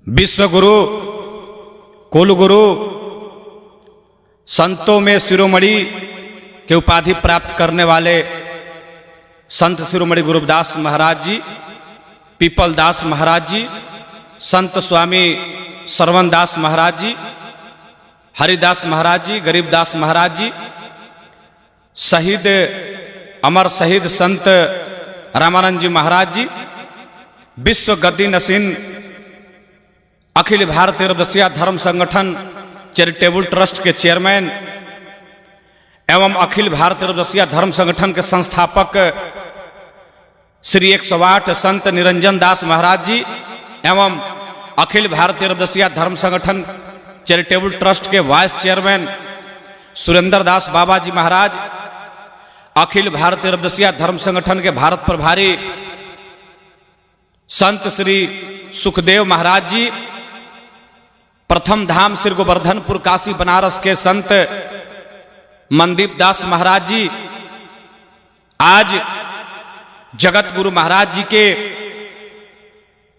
विश्वगुरु, कुलगुरु, संतों में शिरोमणि के उपाधि प्राप्त करने वाले संत शिरोमणि गुरुदास महाराज जी, पीपलदास महाराज जी, संत स्वामी श्रवणदास महाराज जी, हरिदास महाराज जी, गरीबदास महाराज जी, शहीद अमर शहीद संत रामानंद जी महाराज जी, विश्व गद्दी नसीन अखिल भारतीय रदसिया धर्म संगठन चैरिटेबल ट्रस्ट के चेयरमैन एवं अखिल भारतीय रदसिया धर्म संगठन के संस्थापक श्री 108 संत निरंजन दास महाराज जी एवं अखिल भारतीय रदसिया धर्म संगठन चैरिटेबल ट्रस्ट के वाइस चेयरमैन सुरेंद्र दास बाबा जी महाराज, अखिल भारतीय रदसिया धर्म संगठन के भारत प्रभारी संत श्री सुखदेव महाराज जी, प्रथम धाम श्री गोवर्धनपुर काशी बनारस के संत मनदीप दास महाराज जी, आज जगत गुरु महाराज जी के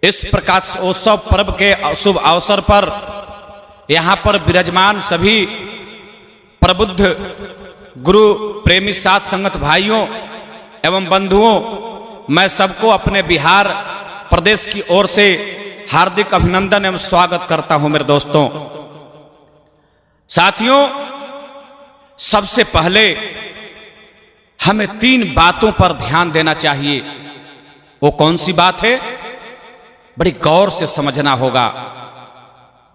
इस प्रकाशोत्सव पर्व के शुभ अवसर पर यहां पर विराजमान सभी प्रबुद्ध गुरु प्रेमी साथ संगत भाइयों एवं बंधुओं, मैं सबको अपने बिहार प्रदेश की ओर से हार्दिक अभिनंदन एवं स्वागत करता हूं। मेरे दोस्तों, साथियों, सबसे पहले हमें 3 बातों पर ध्यान देना चाहिए। वो कौन सी बात है? बड़ी गौर से समझना होगा।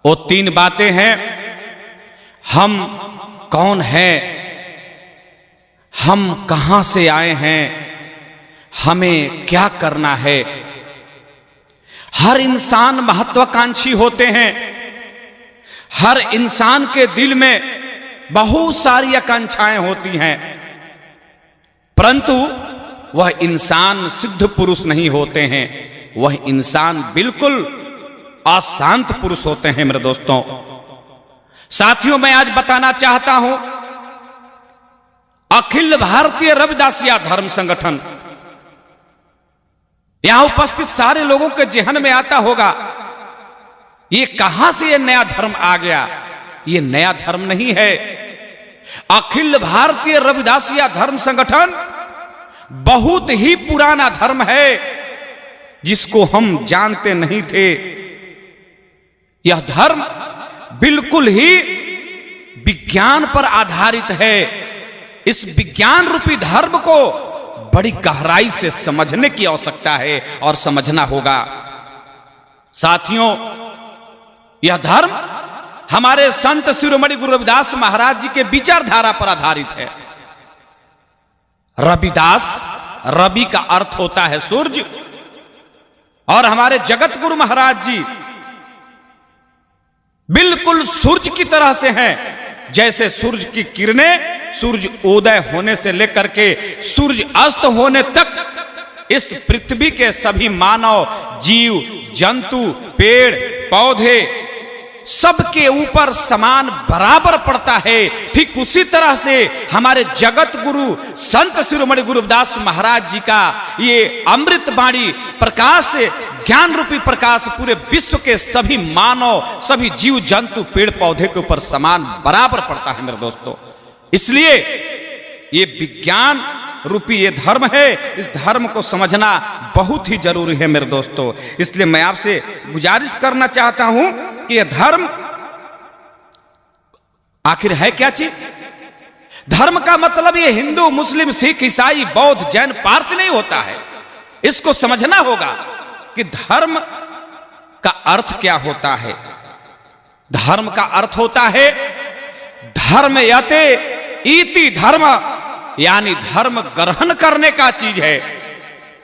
वो 3 बातें हैं, हम कौन हैं, हम कहां से आए हैं, हमें क्या करना है। हर इंसान महत्वाकांक्षी होते हैं। हर इंसान के दिल में बहुत सारी आकांक्षाएं होती हैं, परंतु वह इंसान सिद्ध पुरुष नहीं होते हैं। वह इंसान बिल्कुल अशांत पुरुष होते हैं। मेरे दोस्तों, साथियों, मैं आज बताना चाहता हूं, अखिल भारतीय रविदासिया धर्म संगठन, यहां उपस्थित सारे लोगों के जेहन में आता होगा, ये कहां से ये नया धर्म आ गया। ये नया धर्म नहीं है। अखिल भारतीय रविदासिया धर्म संगठन बहुत ही पुराना धर्म है, जिसको हम जानते नहीं थे। यह धर्म बिल्कुल ही विज्ञान पर आधारित है। इस विज्ञान रूपी धर्म को बड़ी गहराई से समझने की आवश्यकता है और समझना होगा। साथियों, यह धर्म हमारे संत शिरोमणि गुरु रविदास महाराज जी के विचारधारा पर आधारित है। रविदास, रवि का अर्थ होता है सूर्य, और हमारे जगत गुरु महाराज जी बिल्कुल सूर्य की तरह से हैं। जैसे सूर्य की किरणें सूर्य उदय होने से लेकर के सूर्य अस्त होने तक इस पृथ्वी के सभी मानव, जीव, जंतु, पेड़, पौधे सबके ऊपर समान बराबर पड़ता है। ठीक उसी तरह से हमारे जगत गुरु संत शिरोमणि गुरुदास महाराज जी का ये अमृत वाणी प्रकाश, ज्ञान रूपी प्रकाश पूरे विश्व के सभी मानव, सभी जीव जंतु, पेड़ पौधे के ऊपर समान बराबर पड़ता है। मेरे दोस्तों, इसलिए ये विज्ञान रूपी ये धर्म है। इस धर्म को समझना बहुत ही जरूरी है मेरे दोस्तों। इसलिए मैं आपसे गुजारिश करना चाहता हूं कि यह धर्म आखिर है क्या चीज। धर्म का मतलब ये हिंदू, मुस्लिम, सिख, ईसाई, बौद्ध, जैन, पारसी नहीं होता है। इसको समझना होगा कि धर्म का अर्थ क्या होता है। धर्म का अर्थ होता है धर्म यते इति धर्म, यानी धर्म ग्रहण करने का चीज है।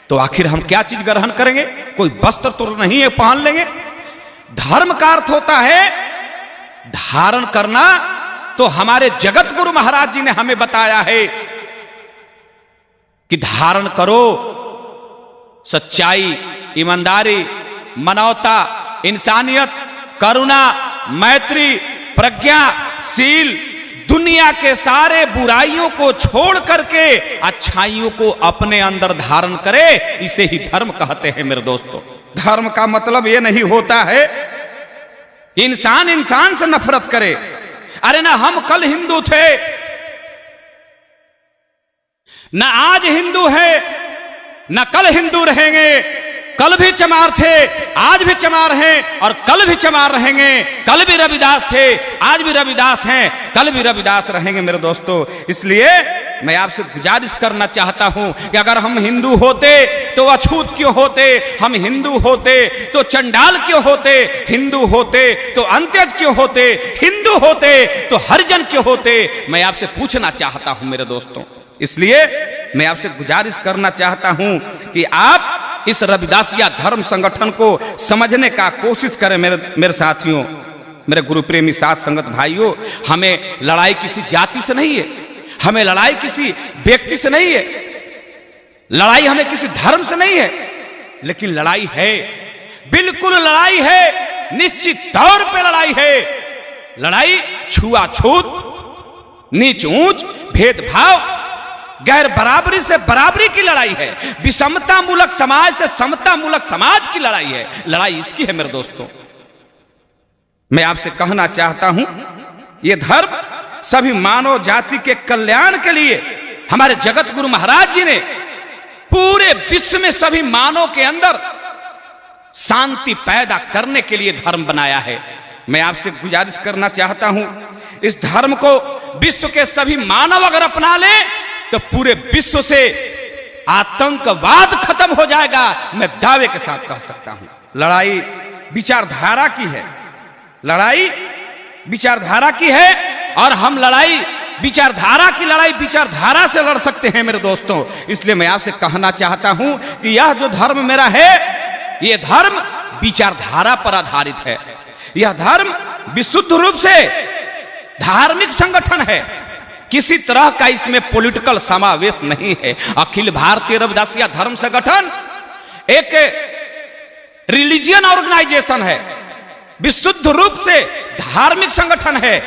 तो आखिर हम क्या चीज ग्रहण करेंगे? कोई वस्त्र तो नहीं है पहन लेंगे। धर्म का अर्थ होता है धारण करना। तो हमारे जगत गुरु महाराज जी ने हमें बताया है कि धारण करो सच्चाई, ईमानदारी, मानवता, इंसानियत, करुणा, मैत्री, प्रज्ञा, शील, दुनिया के सारे बुराइयों को छोड़ करके अच्छाइयों को अपने अंदर धारण करे। इसे ही धर्म कहते हैं। मेरे दोस्तों, धर्म का मतलब यह नहीं होता है इंसान इंसान से नफरत करे। अरे ना हम कल हिंदू थे, ना आज हिंदू है, ना कल हिंदू रहेंगे। कल भी चमार थे, आज भी चमार हैं और कल भी चमार रहेंगे। कल भी रविदास थे, आज भी रविदास हैं, कल भी रविदास रहेंगे मेरे दोस्तों। इसलिए मैं आपसे गुजारिश करना चाहता हूं कि अगर हम हिंदू होते तो अछूत क्यों होते, हम हिंदू होते तो चंडाल क्यों होते, हिंदू होते तो अंत्यज क्यों होते, हिंदू होते तो हरिजन क्यों होते, मैं आपसे पूछना चाहता हूं मेरे दोस्तों। इसलिए मैं आपसे गुजारिश करना चाहता हूं कि आप इस रविदासिया धर्म संगठन को समझने का कोशिश करें मेरे साथियों, मेरे गुरु प्रेमी साथ संगत भाइयों। हमें लड़ाई किसी जाति से नहीं है, हमें लड़ाई किसी व्यक्ति से नहीं है, लड़ाई हमें किसी धर्म से नहीं है, लेकिन लड़ाई है, बिल्कुल लड़ाई है, निश्चित तौर पे लड़ाई है। लड़ाई छुआछूत, नीच ऊंच, भेदभाव, गैर बराबरी से बराबरी की लड़ाई है, विषमता मूलक समाज से समता मूलक समाज की लड़ाई है। लड़ाई इसकी है मेरे दोस्तों। मैं आपसे कहना चाहता हूं, यह धर्म सभी मानव जाति के कल्याण के लिए हमारे जगत गुरु महाराज जी ने पूरे विश्व में सभी मानव के अंदर शांति पैदा करने के लिए धर्म बनाया है। मैं आपसे गुजारिश करना चाहता हूं, इस धर्म को विश्व के सभी मानव अगर अपना ले तो पूरे विश्व से आतंकवाद खत्म हो जाएगा, मैं दावे के साथ कह सकता हूं। लड़ाई विचारधारा की है, लड़ाई विचारधारा की है, और हम लड़ाई विचारधारा की लड़ाई विचारधारा से लड़ सकते हैं मेरे दोस्तों। इसलिए मैं आपसे कहना चाहता हूं कि यह जो धर्म मेरा है, यह धर्म विचारधारा पर आधारित है। यह धर्म विशुद्ध रूप से धार्मिक संगठन है, किसी तरह का इसमें पॉलिटिकल समावेश नहीं है। अखिल भारतीय रविदासिया धर्म संगठन एक रिलीजियन ऑर्गेनाइजेशन है, विशुद्ध रूप से धार्मिक संगठन है,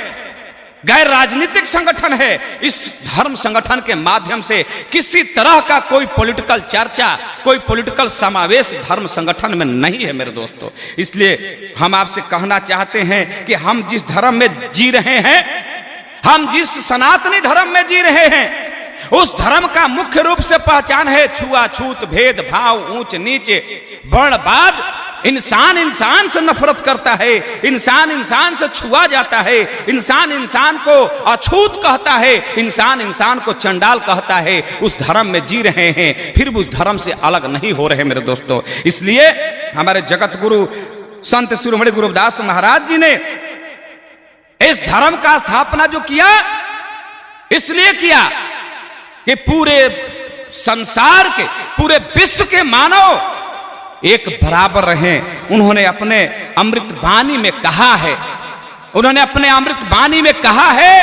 गैर राजनीतिक संगठन है। इस धर्म संगठन के माध्यम से किसी तरह का कोई पॉलिटिकल चर्चा, कोई पॉलिटिकल समावेश धर्म संगठन में नहीं है मेरे दोस्तों। इसलिए हम आपसे कहना चाहते हैं कि हम जिस धर्म में जी रहे हैं, हम जिस सनातनी धर्म में जी रहे हैं, उस धर्म का मुख्य रूप से पहचान है छुआछूत, भेदभाव, ऊंच नीचे, वर्णवाद। इंसान इंसान से नफरत करता है, इंसान इंसान से छुआ जाता है, इंसान इंसान को अछूत कहता है, इंसान इंसान को चंडाल कहता है। उस धर्म में जी रहे हैं, फिर भी उस धर्म से अलग नहीं हो रहे मेरे दोस्तों। इसलिए हमारे जगत गुरु संत शिरोमणि गुरु रविदास महाराज जी ने इस धर्म का स्थापना जो किया, इसलिए किया कि पूरे संसार के, पूरे विश्व के मानव एक बराबर रहें। उन्होंने अपने अमृत वाणी में कहा है, उन्होंने अपने अमृत वाणी में कहा है,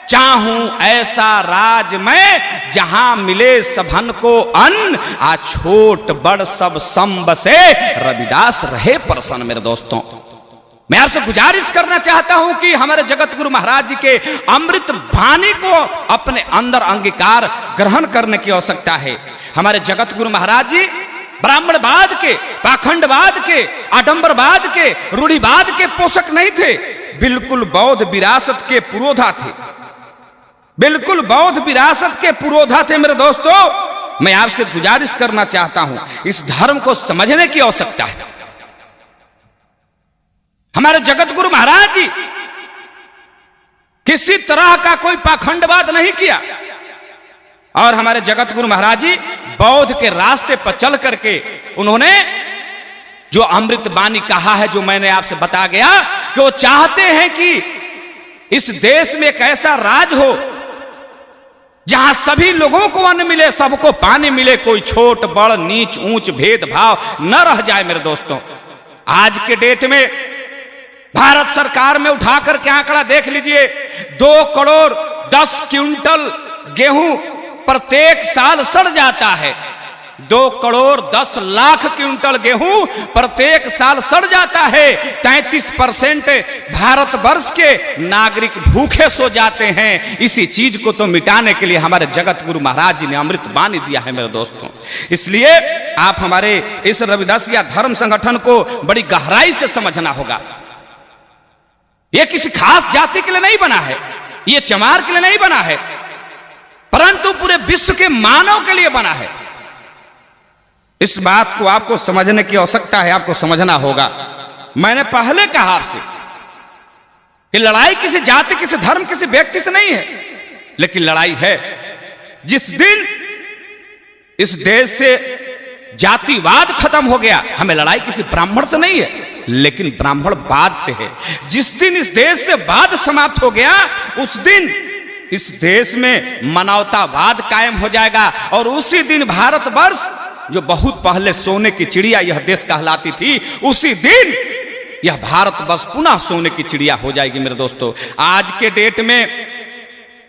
चाहूं ऐसा राज मैं जहां मिले सबन को अन्न, आ छोट बड़ सब सम बसे, रविदास रहे प्रसन्न। मेरे दोस्तों, मैं आपसे गुजारिश करना चाहता हूं कि हमारे जगत गुरु महाराज जी के अमृत वाणी को अपने अंदर अंगीकार ग्रहण करने की आवश्यकता है। हमारे जगत गुरु महाराज जी ब्राह्मणवाद के, पाखंडवाद के, आडंबरवाद के, रूढ़िवाद के पोषक नहीं थे, बिल्कुल बौद्ध विरासत के पुरोधा थे, बिल्कुल बौद्ध विरासत के पुरोधा थे। मेरे दोस्तों, मैं आपसे गुजारिश करना चाहता हूं, इस धर्म को समझने की आवश्यकता है। हमारे जगत गुरु महाराज जी किसी तरह का कोई पाखंडवाद नहीं किया, और हमारे जगत गुरु महाराज जी बौद्ध के रास्ते पर चल करके उन्होंने जो अमृत वाणी कहा है, जो मैंने आपसे बता गया कि वो चाहते हैं कि इस देश में एक ऐसा राज हो जहां सभी लोगों को अन्न मिले, सबको पानी मिले, कोई छोट बड़ नीच ऊंच भेदभाव न रह जाए। मेरे दोस्तों, आज के डेट में भारत सरकार में उठाकर के आंकड़ा देख लीजिए, 2 करोड़ 10 क्विंटल गेहूं प्रत्येक साल सड़ जाता है। 2 करोड़ 10 लाख क्विंटल गेहूं प्रत्येक साल सड़ जाता है। 33% भारतवर्ष के नागरिक भूखे सो जाते हैं। इसी चीज को तो मिटाने के लिए हमारे जगत गुरु महाराज जी ने अमृत वाणी दिया है मेरे दोस्तों। इसलिए आप हमारे इस रविदासिया धर्म संगठन को बड़ी गहराई से समझना होगा। ये किसी खास जाति के लिए नहीं बना है, ये चमार के लिए नहीं बना है, परंतु पूरे विश्व के मानव के लिए बना है। इस बात को आपको समझने की आवश्यकता है, आपको समझना होगा। मैंने पहले कहा आपसे कि लड़ाई किसी जाति, किसी धर्म, किसी व्यक्ति से नहीं है, लेकिन लड़ाई है जिस दिन इस देश से जातिवाद खत्म हो गया। हमें लड़ाई किसी ब्राह्मण से नहीं है, लेकिन ब्राह्मणवाद से है। जिस दिन इस देश से वाद समाप्त हो गया, उस दिन इस देश में मानवतावाद कायम हो जाएगा। और उसी दिन भारतवर्ष, जो बहुत पहले सोने की चिड़िया यह देश कहलाती थी, उसी दिन यह भारतवर्ष पुनः सोने की चिड़िया हो जाएगी। मेरे दोस्तों, आज के डेट में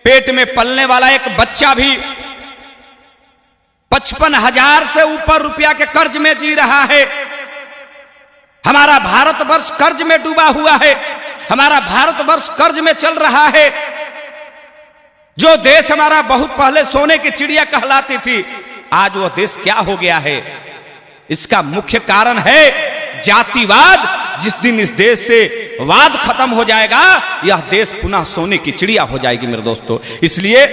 पेट में पलने वाला एक बच्चा भी 55,000 से ऊपर रुपया के कर्ज में जी रहा है। हमारा भारतवर्ष कर्ज में डूबा हुआ है, हमारा भारतवर्ष कर्ज में चल रहा है। जो देश हमारा बहुत पहले सोने की चिड़िया कहलाती थी, आज वह देश क्या हो गया है? इसका मुख्य कारण है जातिवाद। जिस दिन इस देश से वाद खत्म हो जाएगा, यह देश पुनः सोने की चिड़िया हो जाएगी मेरे दोस्तों। इसलिए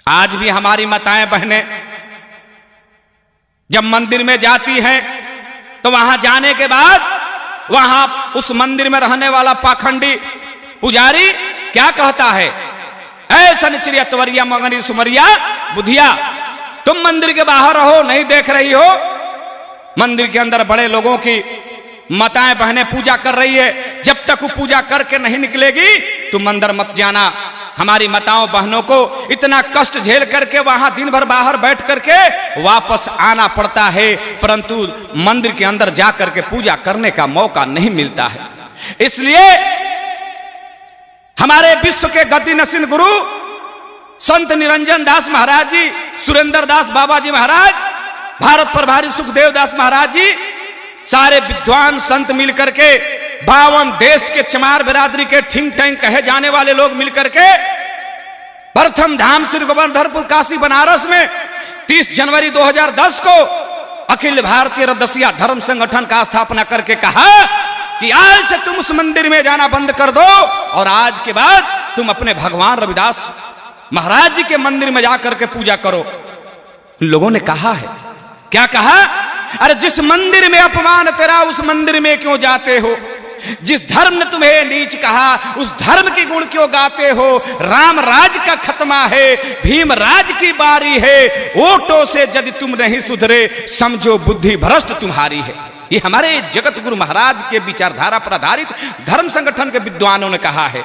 आज भी हमारी माताएं बहनें जब मंदिर में जाती हैं, तो वहां जाने के बाद वहां उस मंदिर में रहने वाला पाखंडी पुजारी क्या कहता है? ऐ सनिचरिया तवरिया मगनी सुमरिया बुधिया, तुम मंदिर के बाहर रहो, नहीं देख रही हो? मंदिर के अंदर बड़े लोगों की माताएं बहनें पूजा कर रही है, जब तक वो पूजा करके नहीं निकलेगी तुम अंदर मत जाना। हमारी माताओं बहनों को इतना कष्ट झेल करके वहां दिन भर बाहर बैठ करके वापस आना पड़ता है, परंतु मंदिर के अंदर जा करके पूजा करने का मौका नहीं मिलता है। इसलिए हमारे विश्व के गद्दी नसीन गुरु संत निरंजन दास महाराज जी, सुरेंद्र दास बाबा जी महाराज, भारत प्रभारी सुखदेव दास महाराज जी, सारे विद्वान संत मिलकर के 52 देश के चमार बिरादरी के थिंक टैंक कहे जाने वाले लोग मिलकर के प्रथम धाम श्री गोवर्धनपुर काशी बनारस में 30 जनवरी 2010 को अखिल भारतीय रदसिया धर्म संगठन का स्थापना करके कहा कि आज से तुम उस मंदिर में जाना बंद कर दो और आज के बाद तुम अपने भगवान रविदास महाराज जी के मंदिर में जाकर के पूजा करो। उन लोगों ने कहा है, क्या कहा? अरे जिस मंदिर में अपमान तेरा, उस मंदिर में क्यों जाते हो? जिस धर्म ने तुम्हें नीच कहा, उस धर्म के गुण क्यों गाते हो? राम राज का खत्मा है, भीम राज की बारी है, ओटो से यदि तुम नहीं सुधरे, समझो बुद्धि भ्रष्ट तुम्हारी है। ये हमारे जगत गुरु महाराज के विचारधारा पर आधारित धर्म संगठन के विद्वानों ने कहा है।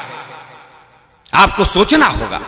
आपको सोचना होगा,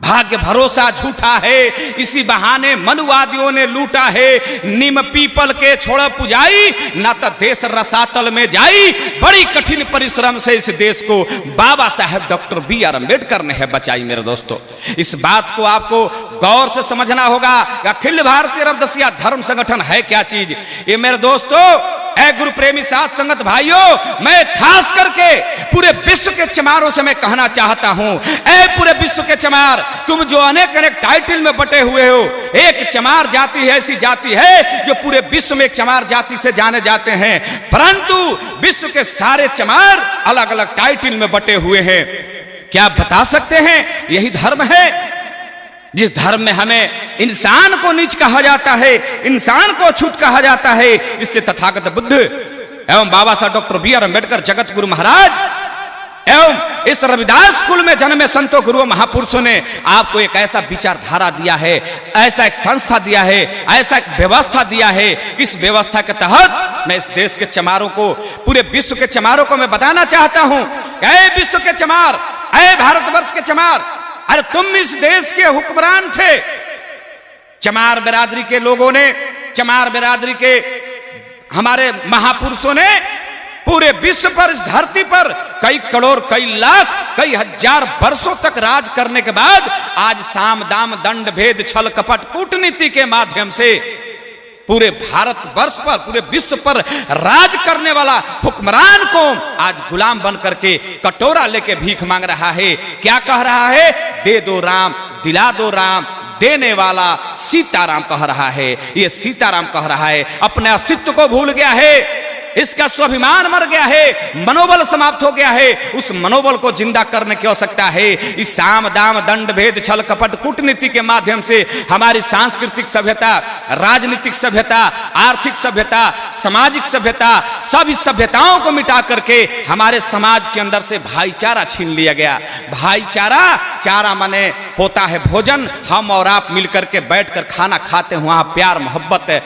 भाग्य भरोसा झूठा है, इसी बहाने मनुवादियों ने लूटा है। निम पीपल के छोड़ पुजाई, ना तो देश रसातल में जाई। बड़ी कठिन परिश्रम से इस देश को बाबा साहेब डॉक्टर B.R. अम्बेडकर ने है बचाई। मेरे दोस्तों, इस बात को आपको गौर से समझना होगा। अखिल भारतीय रविदासिया धर्म संगठन है क्या चीज? ये मेरे दोस्तों, ऐ गुरु प्रेमी साथ संगत भाइयों, मैं खास करके पूरे विश्व के चमारों से मैं कहना चाहता हूं, ऐ पूरे विश्व के चमार, तुम जो अनेक अनेक टाइटल में बटे हुए हो, एक चमार जाति है, ऐसी जाति है जो पूरे विश्व में एक चमार जाति से जाने जाते हैं, परंतु विश्व के सारे चमार अलग अलग टाइटल में बटे हुए हैं। क्या आप बता सकते हैं? यही धर्म है जिस धर्म में हमें इंसान को नीच कहा जाता है, इंसान को अछूत कहा जाता है। इसलिए तथागत बुद्ध एवं बाबा साहब डॉक्टर B.R. अम्बेडकर, जगत गुरु महाराज एवं इस रविदास कुल में जन्मे संतों गुरुओं महापुरुषों ने आपको एक ऐसा विचारधारा दिया है, ऐसा एक संस्था दिया है, ऐसा एक व्यवस्था दिया है। इस व्यवस्था के तहत मैं इस देश के चमारों को, पूरे विश्व के चमारों को मैं बताना चाहता हूं, ऐ विश्व के चमार, ऐ भारतवर्ष के चमार, अरे तुम इस देश के हुक्मरान थे। चमार बिरादरी के लोगों ने, चमार बिरादरी के हमारे महापुरुषों ने पूरे विश्व पर, इस धरती पर कई करोड़, कई लाख, कई हजार वर्षों तक राज करने के बाद आज साम दाम दंड भेद छल कपट कूटनीति के माध्यम से पूरे भारतवर्ष पर, पूरे विश्व पर राज करने वाला हुक्मरान कौम आज गुलाम बन करके कटोरा लेके भीख मांग रहा है। क्या कह रहा है? दे दो राम, दिला दो राम, देने वाला सीताराम कह रहा है। ये सीताराम कह रहा है, अपने अस्तित्व को भूल गया है। इसका स्वाभिमान मर गया है, मनोबल समाप्त हो गया है। उस मनोबल को जिंदा करने की आवश्यकता है। इस साम दाम दंड भेद छल कपट कूटनीति के माध्यम से हमारी सांस्कृतिक सभ्यता, राजनीतिक सभ्यता, आर्थिक सभ्यता, सामाजिक सभ्यता, सभी सभ्यताओं को मिटा करके हमारे समाज के अंदर से भाईचारा छीन लिया गया। भाईचारा, चारा माने होता है भोजन, हम और आप मिलकर के बैठकर खाना खाते हैं, वहां प्यार मोहब्बत है,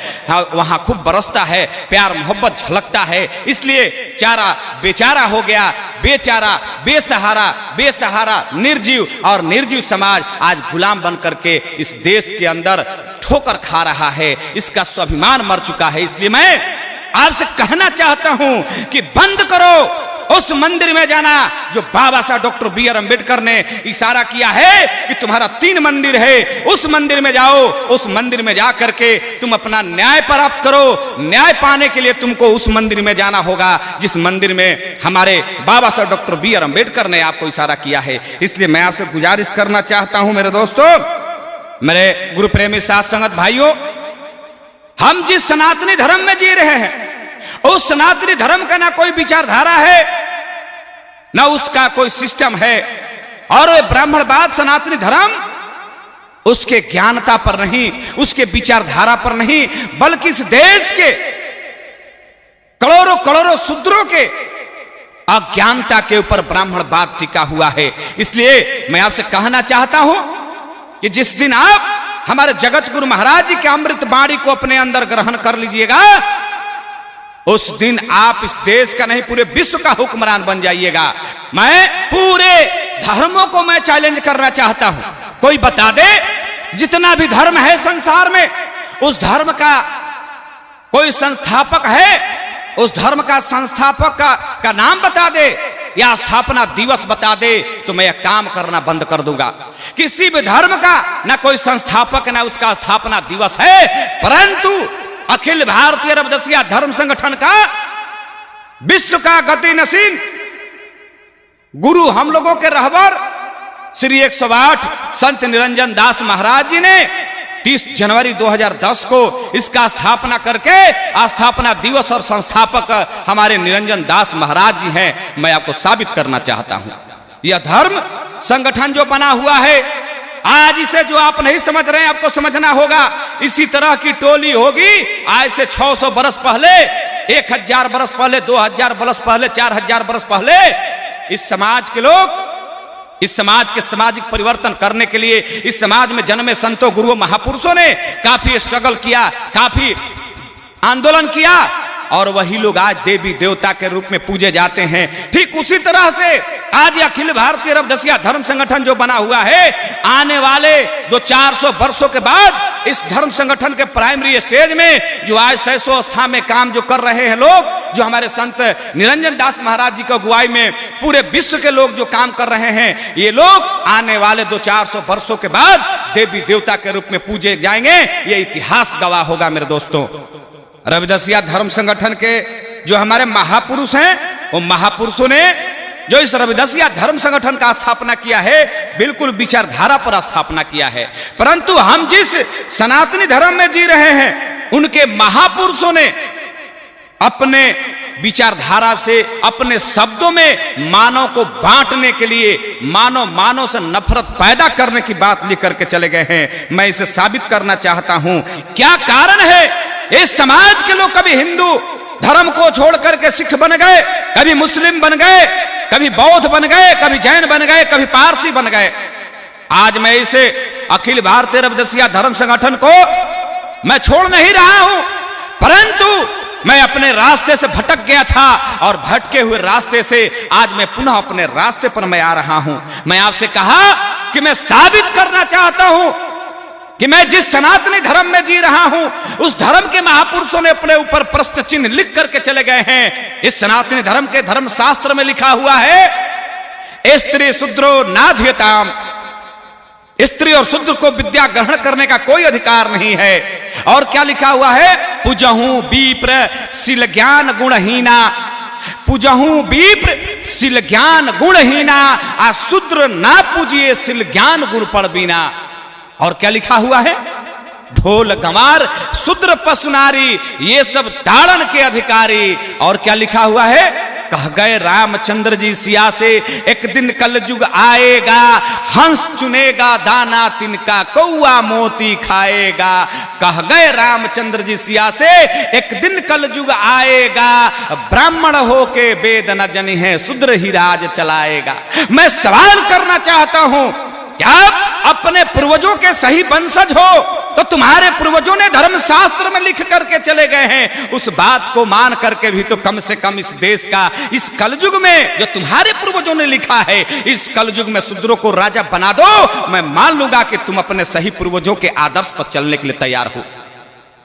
वहां खूब बरसता है, प्यार मोहब्बत झलकता है। इसलिए चारा बेचारा हो गया, बेचारा, बेसहारा, बेसहारा, निर्जीव, और निर्जीव समाज आज गुलाम बन करके इस देश के अंदर ठोकर खा रहा है। इसका स्वाभिमान मर चुका है। इसलिए मैं आपसे कहना चाहता हूं कि बंद करो उस मंदिर में जाना जो बाबा साहब डॉक्टर बी.आर. अम्बेडकर ने इशारा किया है कि तुम्हारा 3 मंदिर है, उस मंदिर में जाओ, उस मंदिर में जा करके तुम अपना न्याय प्राप्त करो। न्याय पाने के लिए तुमको उस मंदिर में जाना होगा जिस मंदिर में हमारे बाबा साहब डॉक्टर बी.आर. अम्बेडकर ने आपको इशारा किया है। इसलिए मैं आपसे गुजारिश करना चाहता हूं मेरे दोस्तों, मेरे गुरु प्रेमी साथ संगत भाइयों, हम जिस सनातनी धर्म में जी रहे हैं उस सनातनी धर्म का ना कोई विचारधारा है, ना उसका कोई सिस्टम है। और वे ब्राह्मणवाद सनातनी धर्म उसके ज्ञानता पर नहीं, उसके विचारधारा पर नहीं, बल्कि इस देश के करोड़ों करोड़ों शूद्रों के अज्ञानता के ऊपर ब्राह्मणवाद टिका हुआ है। इसलिए मैं आपसे कहना चाहता हूं कि जिस दिन आप हमारे जगत गुरु महाराज जी के अमृत वाणी को अपने अंदर ग्रहण कर लीजिएगा, उस दिन आप इस देश का नहीं पूरे विश्व का हुक्मरान बन जाइएगा। मैं पूरे धर्मों को मैं चैलेंज करना चाहता हूं, कोई बता दे जितना भी धर्म है संसार में, उस धर्म का कोई संस्थापक है, उस धर्म का संस्थापक का नाम बता दे या स्थापना दिवस बता दे, तो मैं यह काम करना बंद कर दूंगा। किसी भी धर्म का ना कोई संस्थापक ना उसका स्थापना दिवस है, परंतु अखिल भारतीय रविदासिया धर्म संगठन का विश्व का गति नसीन गुरु हम लोगों के रहबर श्री 108 संत निरंजन दास महाराज जी ने 30 जनवरी 2010 को इसका स्थापना करके स्थापना दिवस और संस्थापक हमारे निरंजन दास महाराज जी हैं। मैं आपको साबित करना चाहता हूं, यह धर्म संगठन जो बना हुआ है आज इसे जो आप नहीं समझ रहे हैं आपको समझना होगा। इसी तरह की टोली होगी आज से 600 बरस पहले, 1000 बरस पहले, 2000 बरस पहले, 4000 बरस पहले इस समाज के लोग इस समाज के सामाजिक परिवर्तन करने के लिए इस समाज में जन्मे संतों गुरुओं महापुरुषों ने काफी स्ट्रगल किया, काफी आंदोलन किया, और वही लोग आज देवी देवता के रूप में पूजे जाते हैं। ठीक उसी तरह से आज अखिल भारतीय रविदासिया धर्म संगठन जो बना हुआ है, आने वाले 400 वर्षों के बाद इस धर्म संगठन के प्राइमरी स्टेज में जो आज 600 अवस्था में काम जो कर रहे हैं लोग, जो हमारे संत निरंजन दास महाराज जी की अगुवाई में पूरे विश्व के लोग जो काम कर रहे हैं, ये लोग आने वाले 400 वर्षों के बाद देवी देवता के रूप में पूजे जाएंगे। ये इतिहास गवाह होगा मेरे दोस्तों। रविदासिया धर्म संगठन के जो हमारे महापुरुष हैं, वो महापुरुषों ने जो इस रविदासिया धर्म संगठन का स्थापना किया है, बिल्कुल विचारधारा पर स्थापना किया है। परंतु हम जिस सनातनी धर्म में जी रहे हैं, उनके महापुरुषों ने अपने विचारधारा से, अपने शब्दों में मानव को बांटने के लिए, मानव से नफरत पैदा करने की बात लिख करके चले गए हैं। मैं इसे साबित करना चाहता हूं। क्या कारण है इस समाज के लोग कभी हिंदू धर्म को छोड़ करके सिख बन गए, कभी मुस्लिम बन गए, कभी बौद्ध बन गए, कभी जैन बन गए, कभी पारसी बन गए। आज मैं इसे अखिल भारतीय रविदासिया धर्म संगठन को मैं छोड़ नहीं रहा हूं, परंतु मैं अपने रास्ते से भटक गया था और भटके हुए रास्ते से आज मैं पुनः अपने रास्ते पर मैं आ रहा हूं। मैं आपसे कहा कि मैं साबित करना चाहता हूं कि मैं जिस सनातनी धर्म में जी रहा हूं, उस धर्म के महापुरुषों ने अपने ऊपर प्रश्न चिन्ह लिख करके चले गए हैं। इस सनातनी धर्म के धर्म शास्त्र में लिखा हुआ है, स्त्री शूद्रो नाध्यताम, स्त्री और शूद्र को विद्या ग्रहण करने का कोई अधिकार नहीं है। और क्या लिखा हुआ है, पूजहू विप्र शील ज्ञान गुणहीना, पूजहू विप्र शील ज्ञान गुणहीना, आ शूद्र ना पूजिए शील ज्ञान गुण पड़ बीना। और क्या लिखा हुआ है, ढोल गंवार शूद्र पशु नारी ये सब ताड़न के अधिकारी। और क्या लिखा हुआ है, कह गए रामचंद्र जी सिया से, एक दिन कलयुग आएगा, हंस चुनेगा दाना तिनका, कौआ मोती खाएगा। कह गए रामचंद्र जी सिया से, एक दिन कलयुग आएगा, ब्राह्मण होके वेद न जनी है, शूद्र ही राज चलाएगा। मैं सवाल करना चाहता हूं, क्या आप अपने पूर्वजों के सही वंशज हो तो तुम्हारे पूर्वजों ने धर्मशास्त्र में लिख करके चले गए हैं, उस बात को मान करके भी तो कम से कम इस देश का, इस कलयुग में जो तुम्हारे पूर्वजों ने लिखा है, इस कलयुग में शूद्रों को राजा बना दो। मैं मान लूंगा कि तुम अपने सही पूर्वजों के आदर्श पर चलने के लिए तैयार हो।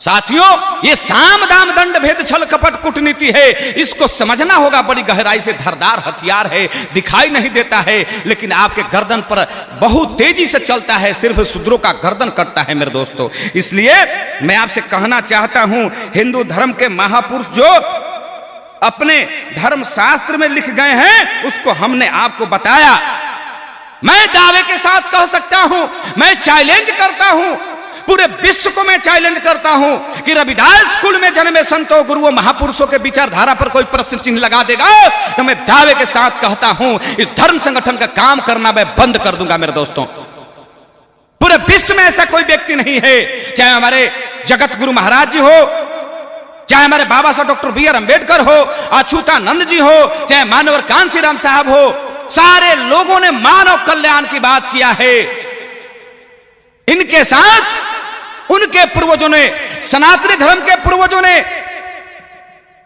साथियों, ये साम दाम दंड भेद छल कपट कूटनीति है, इसको समझना होगा। बड़ी गहराई से धारदार हथियार है, दिखाई नहीं देता है, लेकिन आपके गर्दन पर बहुत तेजी से चलता है, सिर्फ शूद्रों का गर्दन कटता है मेरे दोस्तों। इसलिए मैं आपसे कहना चाहता हूं, हिंदू धर्म के महापुरुष जो अपने धर्म शास्त्र में लिख गए हैं, उसको हमने आपको बताया। मैं दावे के साथ कह सकता हूं, मैं चैलेंज करता हूं, पूरे विश्व को मैं चैलेंज करता हूं कि रविदास कुल में जन्मे संतों गुरुओं महापुरुषों के विचारधारा पर कोई प्रश्न चिन्ह लगा देगा तो मैं दावे के साथ कहता हूं, इस धर्म संगठन का काम करना मैं बंद कर दूंगा मेरे दोस्तों। पूरे विश्व में ऐसा कोई व्यक्ति नहीं है, चाहे हमारे जगत गुरु महाराज जी हो, चाहे हमारे बाबा साहब डॉक्टर बी आर अम्बेडकर हो, अछूतानंद जी हो, चाहे मानवर कांसी राम साहब हो, सारे लोगों ने मानव कल्याण की बात किया है। इनके साथ उनके पूर्वजों ने, सनातनी धर्म के पूर्वजों ने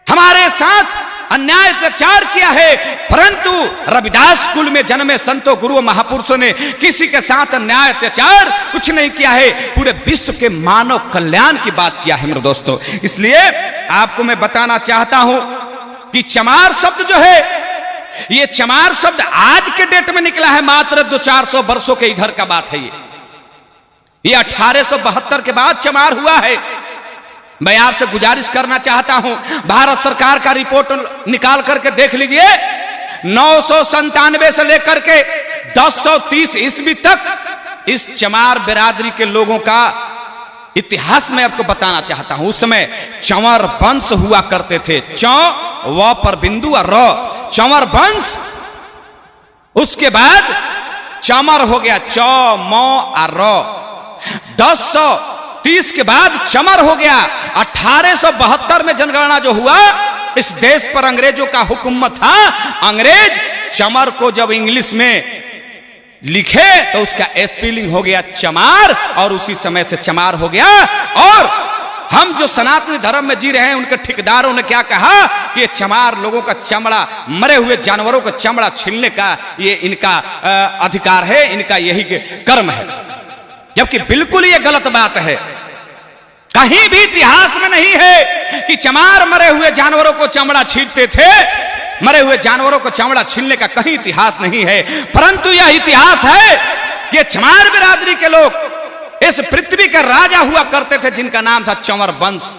हमारे साथ अन्याय अत्याचार किया है, परंतु रविदास कुल में जन्मे संतों गुरुओं महापुरुषों ने किसी के साथ अन्याय अत्याचार कुछ नहीं किया है, पूरे विश्व के मानव कल्याण की बात किया है मेरे दोस्तों। इसलिए आपको मैं बताना चाहता हूं कि चमार शब्द जो है, ये चमार शब्द आज के डेट में निकला है, मात्र 200-400 वर्षों के इधर का बात है। ये 1872 के बाद चमार हुआ है। मैं आपसे गुजारिश करना चाहता हूं, भारत सरकार का रिपोर्ट निकाल करके देख लीजिए, 997 से लेकर के 1030 ईस्वी तक इस चमार बिरादरी के लोगों का इतिहास में आपको बताना चाहता हूं। उस समय चंवर वंश हुआ करते थे, चौ व पर बिंदु और र, चंवर वंश। उसके बाद चमर हो गया, चौ म और र। 1030 के बाद चमर हो गया। 1872 में जनगणना जो हुआ, इस देश पर अंग्रेजों का हुकूमत था। अंग्रेज चमर को जब इंग्लिश में लिखे तो उसका स्पेलिंग हो गया चमार, और उसी समय से चमार हो गया। और हम जो सनातनी धर्म में जी रहे हैं, उनके ठेकेदारों ने क्या कहा कि ये चमार लोगों का चमड़ा, मरे हुए जानवरों का चमड़ा छीलने का ये इनका अधिकार है, इनका यही कर्म है, जबकि बिल्कुल ये गलत बात है। कहीं भी इतिहास में नहीं है कि चमार मरे हुए जानवरों को चमड़ा छीलते थे। मरे हुए जानवरों को चमड़ा छीलने का कहीं इतिहास नहीं है, परंतु यह इतिहास है कि चमार बिरादरी के लोग इस पृथ्वी के राजा हुआ करते थे, जिनका नाम था चंवर वंश।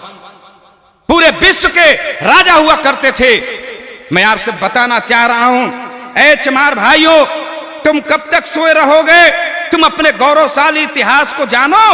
पूरे विश्व के राजा हुआ करते थे। मैं आपसे बताना चाह रहा हूं, ऐ चमार भाइयों, तुम कब तक सोए रहोगे? तुम अपने गौरवशाली इतिहास को जानो।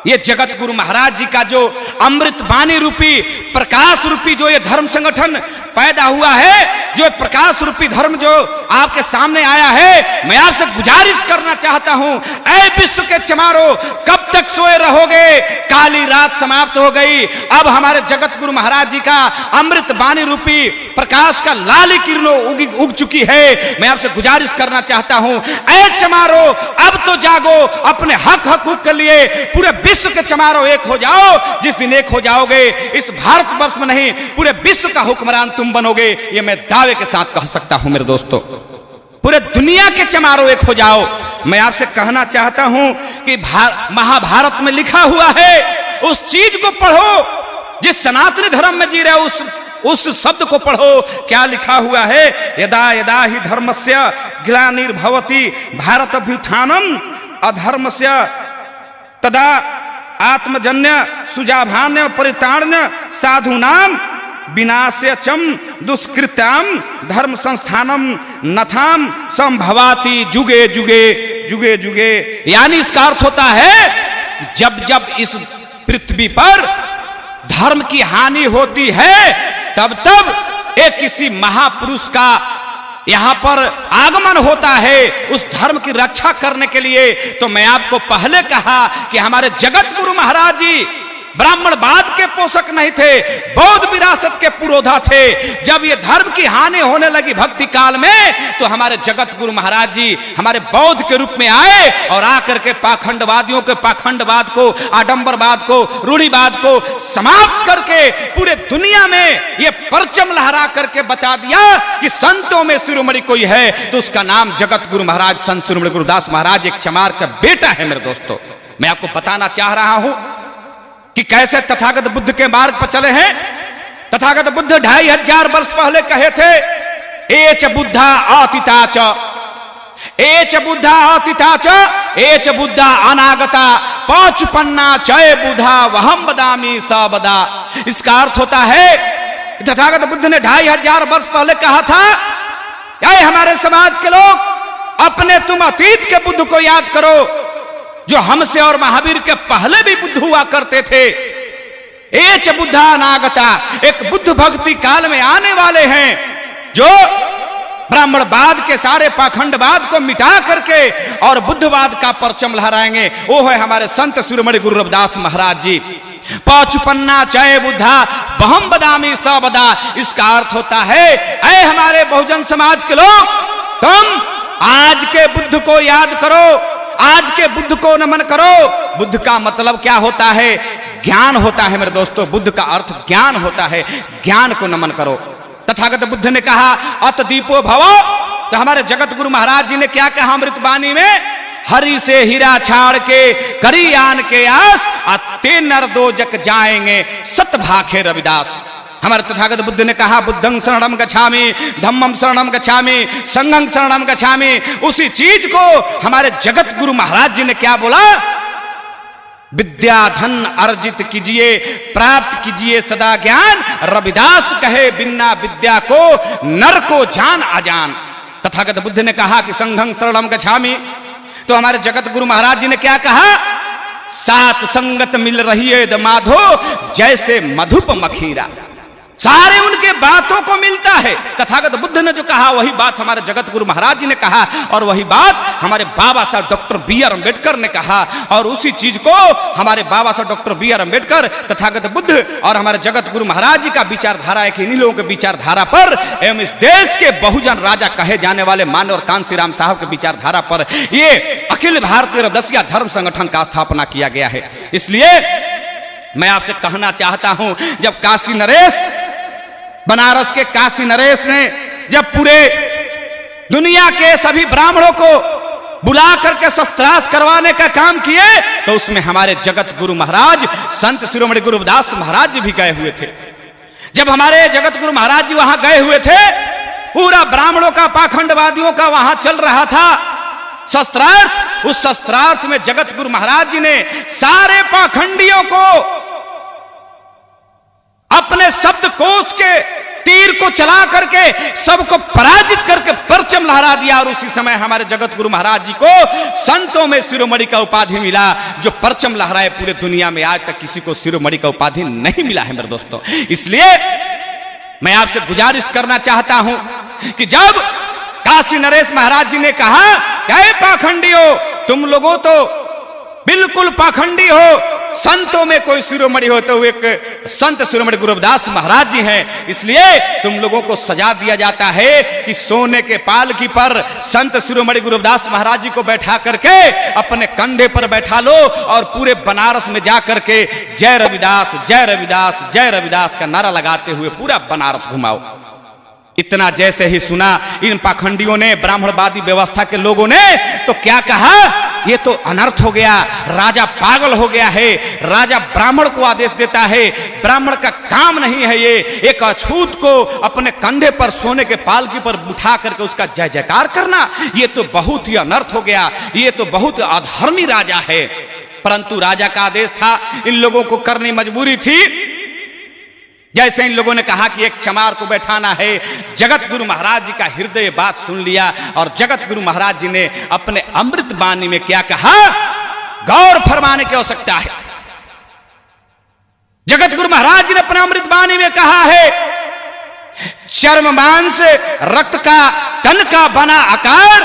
ये जगत गुरु महाराज जी का जो अमृत वाणी रूपी, प्रकाश रूपी जो ये धर्म संगठन पैदा हुआ है, जो प्रकाश रूपी धर्म जो आपके सामने आया है, मैं आपसे गुजारिश करना चाहता हूं, ऐ विश्व के चमारों, कब तक सोए रहोगे? काली रात समाप्त हो गई। अब हमारे जगत गुरु महाराज जी का अमृत वाणी रूपी प्रकाश का लाली किरणों उग चुकी है। मैं आपसे गुजारिश करना चाहता हूं, ऐ चमारों, अब तो जागो, अपने हक हकूक के लिए पूरे विश्व के चमारों एक हो जाओ। जिस दिन एक हो जाओगे, इस भारतवर्ष में नहीं, पूरे विश्व का हुक्मरान तुम बनोगे, ये मैं दावे के साथ कह सकता हूं मेरे दोस्तों। पूरे दुनिया के चमारों एक हो जाओ। मैं आपसे कहना चाहता हूं कि महाभारत में लिखा हुआ है, उस चीज को पढ़ो। जिस सनातनी धर्म में जी रहे हो, उस शब्द को पढ़ो। क्या लिखा हुआ है? यदा यदा ही धर्मस्य ग्लानिर्भवति भारतभ्युत्थानम अधर्मस्य तदा आत्मजन्य सुजाभान्य परिताण्य साधूनाम विनाश्यचम दुष्कृत्याम धर्म संस्थानम नथाम संभवाति जुगे जुगे जुगे जुगे। यानी इसका अर्थ होता है, जब जब इस पृथ्वी पर धर्म की हानि होती है तब तब एक किसी महापुरुष का यहां पर आगमन होता है उस धर्म की रक्षा करने के लिए। तो मैं आपको पहले कहा कि हमारे जगत गुरु महाराज जी ब्राह्मणवाद के पोषक नहीं थे, बौद्ध विरासत के पुरोधा थे। जब ये धर्म की हानि होने लगी भक्ति काल में तो हमारे जगत गुरु महाराज जी हमारे बौद्ध के रूप में आए और आकर के पाखंडवादियों के पाखंडवाद को, आडंबरवाद को, रूढ़िवाद को समाप्त करके पूरे दुनिया में ये परचम लहरा करके बता दिया कि संतों में शिरोमणि कोई है तो उसका नाम जगत गुरु महाराज संत शिरोमणि गुरुदास महाराज एक चमार का बेटा है। मेरे दोस्तों, मैं आपको बताना चाह रहा हूं कि कैसे तथागत बुद्ध के मार्ग पर चले हैं। तथागत बुद्ध 2500 वर्ष पहले कहे थे, एच बुद्धा अतिताच, एच बुद्धा अतिताच, एच बुद्धा अनागता, पौचपन्ना चय बुद्धा वहम बदामी सबदा। इसका अर्थ होता है तथागत बुद्ध ने 2500 वर्ष पहले कहा था, आए हमारे समाज के लोग, अपने तुम अतीत के बुद्ध को याद करो जो हमसे और महावीर के पहले भी बुद्ध हुआ करते थे। एच बुद्धा अनागता, एक बुद्ध भक्ति काल में आने वाले हैं जो ब्राह्मणवाद के सारे पाखंडवाद को मिटा करके और बुद्धवाद का परचम लहराएंगे। वो है हमारे संत शिरोमणि गुरु रविदास महाराज जी। पौचपन्ना चय बुद्धा बहम बदामी सबदा। इसका अर्थ होता है, ऐ हमारे बहुजन समाज के लोग, तुम आज के बुद्ध को याद करो, आज के बुद्ध को नमन करो। बुद्ध का मतलब क्या होता है? ज्ञान होता है मेरे दोस्तों, बुद्ध का अर्थ ज्ञान होता है। ज्ञान को नमन करो। तथागत बुद्ध ने कहा अत दीपो भवो, तो हमारे जगत गुरु महाराज जी ने क्या कहा अमृतवाणी में? हरि से हीरा छाड़ के करी आन के आस, अते नर दो जग जाएंगे सत भाखे रविदास। हमारे तथागत बुद्ध ने कहा बुद्धं शरणं गच्छामि, धम्मं शरणं गच्छामि, संघं शरणं गच्छामि। उसी चीज को हमारे जगत गुरु महाराज जी ने क्या बोला? विद्या धन अर्जित कीजिए, प्राप्त कीजिए सदा ज्ञान। रविदास कहे बिना विद्या को नर को जान अजान। तथागत बुद्ध ने कहा कि संघं शरणं गच्छामि, तो हमारे जगत गुरु महाराज जी ने क्या कहा? सात संगत मिल रही है माधो जैसे मधुप मखीरा। सारे उनके बातों को मिलता है। तथागत बुद्ध ने जो कहा वही बात हमारे जगत गुरु महाराज जी ने कहा, और वही बात हमारे बाबा साहब डॉक्टर बी.आर. अम्बेडकर ने कहा। और उसी चीज को हमारे बाबा साहब डॉक्टर बी.आर. अम्बेडकर, तथागत बुद्ध और हमारे जगत गुरु महाराज जी का विचारधारा है कि इन्हीं लोगों के विचारधारा पर एवं इस देश के बहुजन राजा कहे जाने वाले मानव कांसी राम साहब के विचारधारा पर ये अखिल भारतीय रदसिया धर्म संगठन का स्थापना किया गया है। इसलिए मैं आपसे कहना चाहता हूं, जब काशी नरेश, बनारस के काशी नरेश ने जब पूरे दुनिया के सभी ब्राह्मणों को बुला करके शस्त्रार्थ करवाने का काम किए, तो उसमें हमारे जगत गुरु महाराज संत शिरोमणि गुरु रविदास महाराज जी भी गए हुए थे। जब हमारे जगत गुरु महाराज जी वहां गए हुए थे, पूरा ब्राह्मणों का, पाखंडवादियों का वहां चल रहा था शस्त्रार्थ। उस शस्त्रार्थ में जगत गुरु महाराज जी ने सारे पाखंडियों को अपने शब्द कोश के तीर को चला करके सबको पराजित करके परचम लहरा दिया। और उसी समय हमारे जगत गुरु महाराज जी को संतों में शिरोमणि का उपाधि मिला, जो परचम लहराए पूरे दुनिया में। आज तक किसी को शिरोमणि का उपाधि नहीं मिला है मेरे दोस्तों। इसलिए मैं आपसे गुजारिश करना चाहता हूं कि जब काशी नरेश महाराज जी ने कहा क्या पाखंडी हो, तुम लोगों तो बिल्कुल पाखंडी हो, संतों में कोई शिरोमणि हो तो एक संत शिरोमणि गुरु रविदास महाराज जी हैं। इसलिए तुम लोगों को सजा दिया जाता है कि सोने के पालकी पर संत शिरोमणि गुरु रविदास महाराज जी को बैठा करके अपने कंधे पर बैठा लो और पूरे बनारस में जा करके जय रविदास, जय रविदास, जय रविदास का नारा लगाते हुए पूरा बनारस घुमाओ। इतना जैसे ही सुना इन पाखंडियों ने, ब्राह्मणवादी व्यवस्था के लोगों ने, तो क्या कहा? ये तो अनर्थ हो गया, राजा पागल हो गया है। राजा ब्राह्मण को आदेश देता है, ब्राह्मण का काम नहीं है ये एक अछूत को अपने कंधे पर सोने के पालकी पर उठा करके उसका जय जयकार करना। ये तो बहुत ही अनर्थ हो गया, ये तो बहुत अधर्मी राजा है। परंतु राजा का आदेश था, इन लोगों को करनी मजबूरी थी। जैसे इन लोगों ने कहा कि एक चमार को बैठाना है, जगत गुरु महाराज जी का हृदय बात सुन लिया और जगत गुरु महाराज जी ने अपने अमृत वाणी में क्या कहा? गौर फरमाने की आवश्यकता है। जगत गुरु महाराज जी ने अपने अमृत वाणी में कहा है, चर्म मांस रक्त का तन का बना आकार,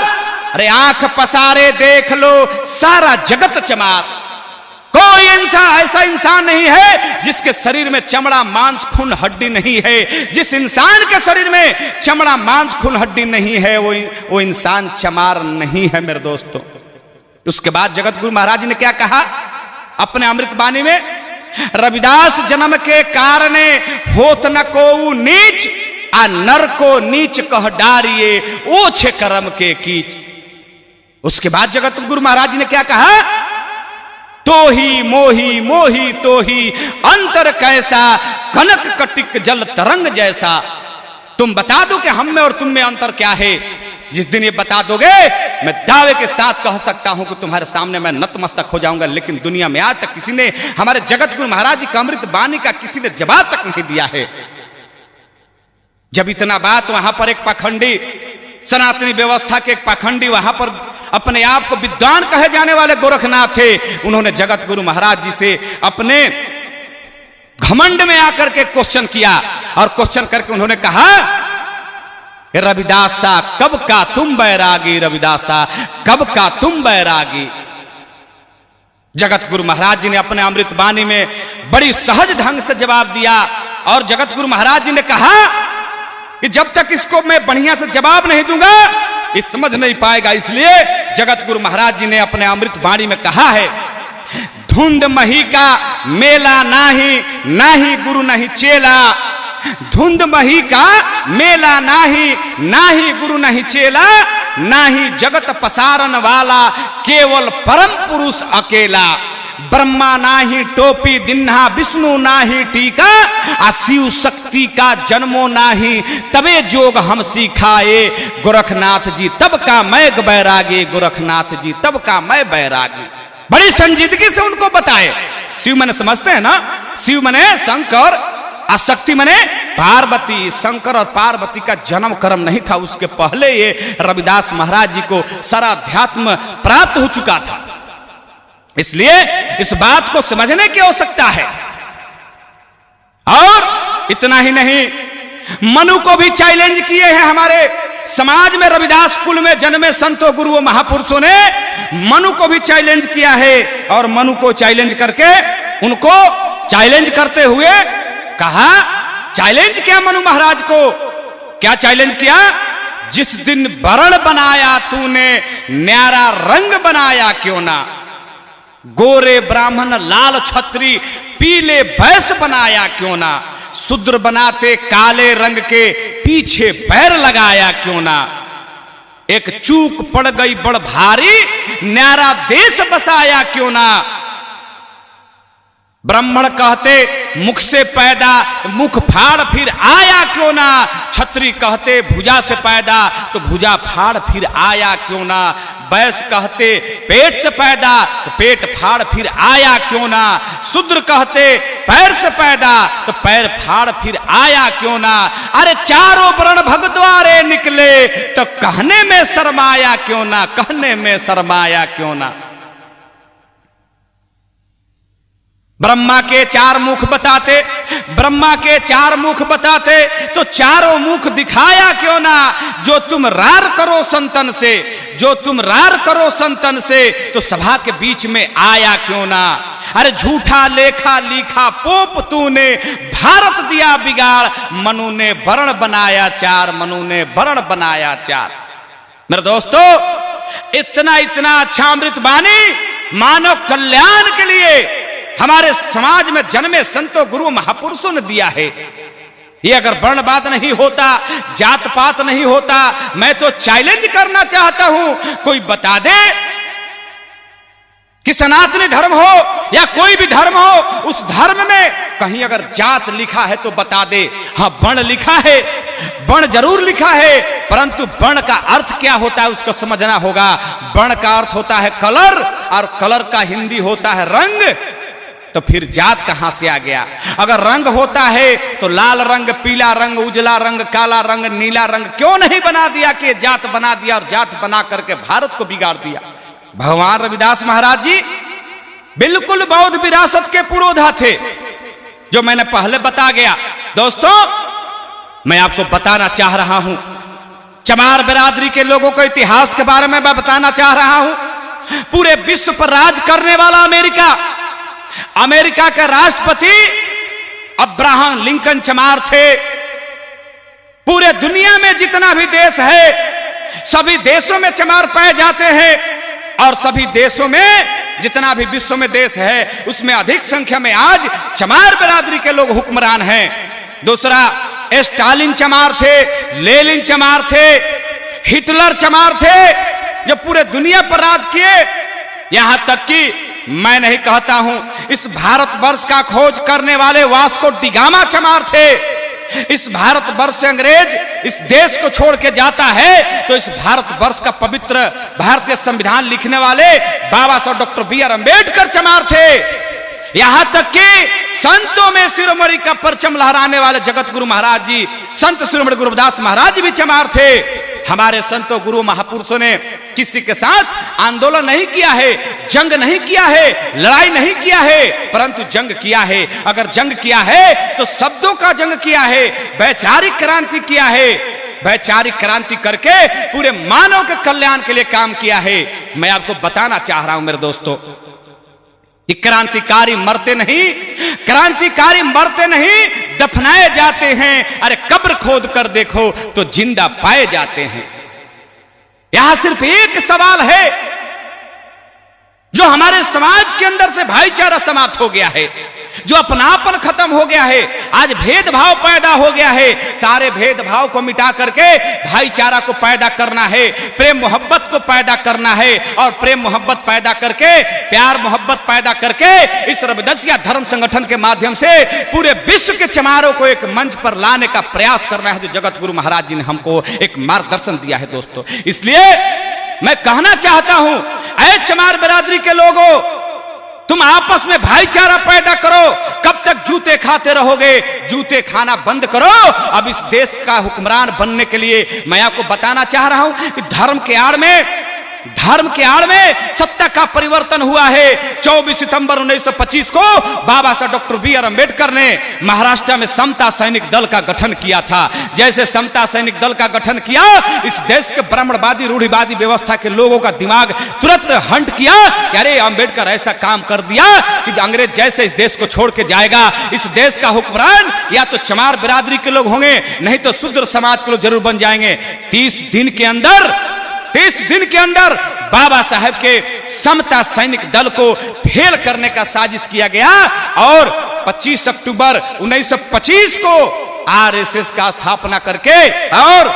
अरे आंख पसारे देख लो सारा जगत चमार। कोई इंसान ऐसा इंसान नहीं है जिसके शरीर में चमड़ा मांस खून हड्डी नहीं है। जिस इंसान के शरीर में चमड़ा मांस खून हड्डी नहीं है वो इंसान चमार नहीं है मेरे दोस्तों। उसके बाद जगत गुरु महाराज ने क्या कहा अपने अमृत वाणी में, रविदास जन्म के कारणे होत न को नीच, आ नर को नीच कह डारिये ओछे कर्म के कीच। उसके बाद जगत गुरु महाराज ने क्या कहा, तो ही मोही मोही तो ही अंतर कैसा, कनक कटिक जल तरंग जैसा। तुम बता दो कि हम में और तुम में अंतर क्या है। जिस दिन ये बता दोगे मैं दावे के साथ कह सकता हूं कि तुम्हारे सामने मैं नतमस्तक हो जाऊंगा। लेकिन दुनिया में आज तक किसी ने हमारे जगत गुरु महाराज जी का अमृत वाणी का किसी ने जवाब तक नहीं दिया है। जब इतना बात, वहां पर एक पाखंडी, सनातनी व्यवस्था के एक पाखंडी, वहां पर अपने आप को विद्वान कहे जाने वाले गोरखनाथ थे। उन्होंने जगत गुरु महाराज जी से अपने घमंड में आकर के क्वेश्चन किया, और क्वेश्चन करके उन्होंने कहा, रविदासा कब का तुम बैरागी, रविदासा कब का तुम बैरागी। जगत गुरु महाराज जी ने अपने अमृत वाणी में बड़ी सहज ढंग से जवाब दिया, और जगत गुरु महाराज जी ने कहा कि जब तक इसको मैं बढ़िया से जवाब नहीं दूंगा ये समझ नहीं पाएगा। इसलिए जगत गुरु महाराज जी ने अपने अमृत वाणी में कहा है, धुंध मही का मेला नाही, नाही गुरु नहीं चेला। धुंध मही का मेला नाही, नाही गुरु नहीं चेला। नाही जगत पसारन वाला केवल परम पुरुष अकेला। ब्रह्मा नाही टोपी दिन्हा, विष्णु नाही टीका, आ शिव शक्ति का जन्मो नाही, तबे जोग हम सिखाए। गोरखनाथ जी तब का मैं बैरागी, गोरखनाथ जी तब का मैं बैरागी। बड़ी संजीदगी से उनको बताए। शिव मने समझते हैं ना, शिव मने शंकर, आशक्ति मने पार्वती। शंकर और पार्वती का जन्म कर्म नहीं था, उसके पहले ये रविदास महाराज जी को सारा अध्यात्म प्राप्त हो चुका था। इसलिए इस बात को समझने की आवश्यकता है। और इतना ही नहीं, मनु को भी चैलेंज किए हैं हमारे समाज में। रविदास कुल में जन्मे संतों गुरुओं महापुरुषों ने मनु को भी चैलेंज किया है, और मनु को चैलेंज करके उनको चैलेंज करते हुए कहा, चैलेंज किया मनु महाराज को। क्या चैलेंज किया, जिस दिन वर्ण बनाया तूने न्यारा रंग बनाया क्यों ना। गोरे ब्राह्मण लाल छत्री पीले भैंस बनाया क्यों ना। शूद्र बनाते काले रंग के पीछे पैर लगाया क्यों ना। एक चूक पड़ गई बड़ भारी, न्यारा देश बसाया क्यों ना। ब्राह्मण कहते मुख से पैदा, मुख फाड़ फिर आया क्यों ना। छत्री कहते भुजा से पैदा, तो भुजा फाड़ फिर आया क्यों ना। वैश्य कहते पेट से पैदा, तो पेट फाड़ फिर आया क्यों ना। शूद्र कहते पैर से पैदा, तो पैर फाड़ फिर आया क्यों ना। अरे चारों वर्ण भगद्वारे निकले, तो कहने में शर्माया क्यों ना, कहने में शर्माया क्यों ना। ब्रह्मा के चार मुख बताते, ब्रह्मा के चार मुख बताते, तो चारों मुख दिखाया क्यों ना। जो तुम रार करो संतन से, जो तुम रार करो संतन से, तो सभा के बीच में आया क्यों ना। अरे झूठा लेखा लिखा पोप तूने, भारत दिया बिगाड़। मनु ने वर्ण बनाया चार, मनु ने वर्ण बनाया चार। मेरे दोस्तों, इतना इतना अच्छा अमृत वाणी मानव कल्याण के लिए हमारे समाज में जन्मे संतों गुरु महापुरुषों ने दिया है। ये अगर वर्णवाद नहीं होता, जात पात नहीं होता, मैं तो चैलेंज करना चाहता हूं, कोई बता दे कि सनातनी धर्म हो या कोई भी धर्म हो, उस धर्म में कहीं अगर जात लिखा है तो बता दे। हाँ, वर्ण लिखा है, वर्ण जरूर लिखा है, परंतु वर्ण का अर्थ क्या होता है उसको समझना होगा। वर्ण का अर्थ होता है कलर, और कलर का हिंदी होता है रंग। तो फिर जात कहां से आ गया। अगर रंग होता है तो लाल रंग, पीला रंग, उजला रंग, काला रंग, नीला रंग क्यों नहीं बना दिया कि जात बना दिया, और जात बना करके भारत को बिगाड़ दिया। भगवान रविदास महाराज जी बिल्कुल बौद्ध विरासत के पुरोधा थे, जो मैंने पहले बता गया। दोस्तों, मैं आपको बताना चाह रहा हूं, चमार बिरादरी के लोगों को इतिहास के बारे में मैं बताना चाह रहा हूं। पूरे विश्व पर राज करने वाला अमेरिका के राष्ट्रपति अब्राहम लिंकन चमार थे। पूरे दुनिया में जितना भी देश है, सभी देशों में चमार पाए जाते हैं, और सभी देशों में, जितना भी विश्व में देश है, उसमें अधिक संख्या में आज चमार बिरादरी के लोग हुक्मरान हैं। दूसरा, स्टालिन चमार थे, लेनिन चमार थे, हिटलर चमार थे, जो पूरे दुनिया पर राज किए। यहां तक कि मैं नहीं कहता हूं, इस भारतवर्ष का खोज करने वाले वास्को डी गामा चमार थे। इस भारतवर्ष से अंग्रेज इस देश को छोड़ के जाता है तो इस भारतवर्ष का पवित्र भारतीय संविधान लिखने वाले बाबा साहब डॉक्टर बी.आर. अम्बेडकर चमार थे। यहां तक कि संतों में शिरोमणि का परचम लहराने वाले जगत गुरु महाराज जी, संत शिरोमणि गुरुदास महाराज जी भी चमार थे। हमारे संतों गुरु महापुरुषों ने किसी के साथ आंदोलन नहीं किया है, जंग नहीं किया है, लड़ाई नहीं किया है, परंतु जंग किया है। अगर जंग किया है तो शब्दों का जंग किया है, वैचारिक क्रांति किया है। वैचारिक क्रांति करके पूरे मानव के कल्याण के लिए काम किया है। मैं आपको बताना चाह रहा हूं मेरे दोस्तों, क्रांतिकारी मरते नहीं, क्रांतिकारी मरते नहीं, दफनाए जाते हैं। अरे कब्र खोद कर देखो तो जिंदा पाए जाते हैं। यहां सिर्फ एक सवाल है, जो हमारे समाज के अंदर से भाईचारा समाप्त हो गया है, जो अपनापन खत्म हो गया है, आज भेदभाव पैदा हो गया है। सारे भेदभाव को मिटा करके भाईचारा को पैदा करना है, प्रेम मोहब्बत को पैदा करना है, और प्रेम मोहब्बत पैदा करके, प्यार मोहब्बत पैदा करके इस रविदसिया धर्म संगठन के माध्यम से पूरे विश्व के चमारों को एक मंच पर लाने का प्रयास करना है, जो जगत गुरु महाराज जी ने हमको एक मार्गदर्शन दिया है दोस्तों। इसलिए मैं कहना चाहता हूं, ऐ चमार बिरादरी के लोगों, तुम आपस में भाईचारा पैदा करो। कब तक जूते खाते रहोगे? जूते खाना बंद करो। अब इस देश का हुक्मरान बनने के लिए मैं आपको बताना चाह रहा हूं कि धर्म के आड़ में सत्ता का परिवर्तन हुआ है। 24 सितंबर 1925 को बाबा साहब डॉक्टर बी.आर. अम्बेडकर ने महाराष्ट्र में समता सैनिक दल का गठन किया था। जैसे समता सैनिक दल का गठन किया, इस देश के ब्राह्मणवादी रूढ़िवादी व्यवस्था के लोगों का दिमाग तुरंत हंट किया कि अरे अम्बेडकर ऐसा काम कर दिया कि अंग्रेज जैसे इस देश को छोड़ के जाएगा, इस देश का हुक्मरान या तो चमार बिरादरी के लोग होंगे, नहीं तो शूद्र समाज के लोग जरूर बन जाएंगे। 30 दिन के अंदर बाबा साहब के समता सैनिक दल को फेल करने का साजिश किया गया, और 25 अक्टूबर 1925 को आरएसएस का स्थापना करके और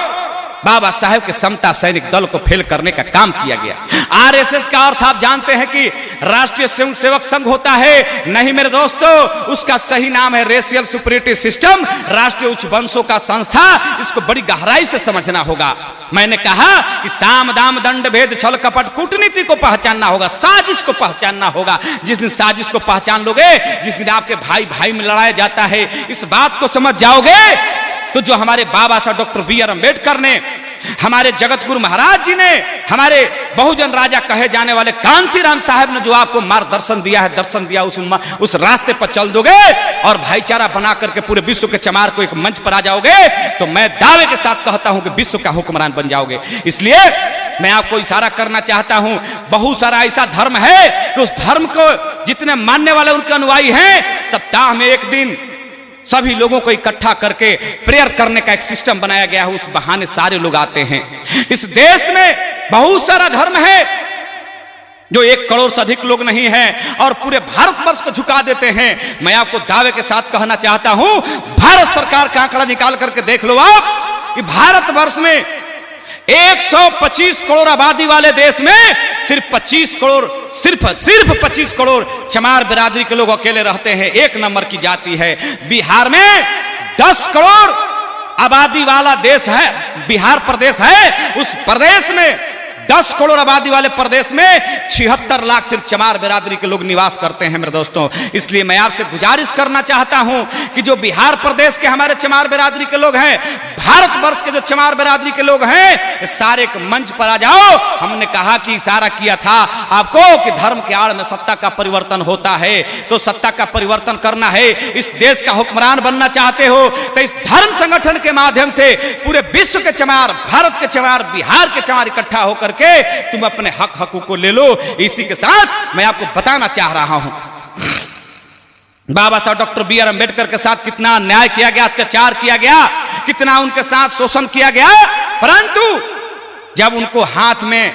बाबा साहब के समता सैनिक दल को फेल करने का काम किया गया। आरएसएस का अर्थ आप जानते हैं कि राष्ट्रीय स्वयं सेवक संघ होता है। नहीं मेरे दोस्तों, उसका सही नाम है रेशियल सुपरियरिटी सिस्टम, राष्ट्रीय उच्च वंशों का संस्था। इसको बड़ी गहराई से समझना होगा। मैंने कहा कि साम दाम दंड भेद छल कपट कूटनीति को पहचानना होगा, साजिश को पहचानना होगा। जिस दिन साजिश को पहचान लोगे, जिस दिन आपके भाई भाई में लड़ाया जाता है, इस बात को समझ जाओगे, तो जो हमारे बाबा साहब डॉक्टर बी.आर. अम्बेडकर ने, हमारे जगत गुरु महाराज जी ने, हमारे बहुजन राजा कहे जाने वाले कांसीराम साहब ने जो आपको मार्गदर्शन दिया है, दर्शन दिया, उस रास्ते पर चल दोगे और भाईचारा बना करके पूरे विश्व के चमार को एक मंच पर आ जाओगे, तो मैं दावे के साथ कहता हूं कि विश्व का हुक्मरान बन जाओगे। इसलिए मैं आपको इशारा करना चाहता हूं, बहुत सारा ऐसा धर्म है कि उस धर्म को जितने मानने वाले उनके अनुयायी हैं, सप्ताह में एक दिन सभी लोगों को इकट्ठा करके प्रेयर करने का एक सिस्टम बनाया गया है। उस बहाने सारे लोग आते हैं। इस देश में बहुत सारा धर्म है, जो 1 करोड़ से अधिक लोग नहीं हैं, और पूरे भारतवर्ष को झुका देते हैं। मैं आपको दावे के साथ कहना चाहता हूं, भारत सरकार का आंकड़ा निकाल करके देख लो आप कि भारतवर्ष में 125 करोड़ आबादी वाले देश में सिर्फ 25 करोड़ चमार बिरादरी के लोग अकेले रहते हैं। 1 नंबर की जाति है। बिहार में 10 करोड़ आबादी वाला देश है, बिहार प्रदेश है। उस प्रदेश में 10 करोड़ आबादी वाले प्रदेश में 76 लाख सिर्फ चमार बिरादरी के लोग निवास करते हैं मेरे दोस्तों। इसलिए मैं आपसे गुजारिश करना चाहता हूं कि जो बिहार प्रदेश के हमारे चमार बिरादरी के लोग हैं, भारतवर्ष के जो चमार बिरादरी के लोग हैं, सारे एक मंच पर आ जाओ। हमने कहा कि इशारा किया था आपको कि धर्म के आड़ में सत्ता का परिवर्तन होता है, तो सत्ता का परिवर्तन करना है, इस देश का हुक्मरान बनना चाहते हो तो इस धर्म संगठन के माध्यम से पूरे विश्व के चमार, भारत के चमार, बिहार के चमार इकट्ठा होकर के तुम अपने हक हकूक को ले लो। इसी के साथ मैं आपको बताना चाह रहा हूं, बाबा साहब डॉक्टर बी.आर. अम्बेडकर के साथ कितना अन्याय किया गया, अत्याचार किया गया, कितना उनके साथ शोषण किया गया, परंतु जब उनको हाथ में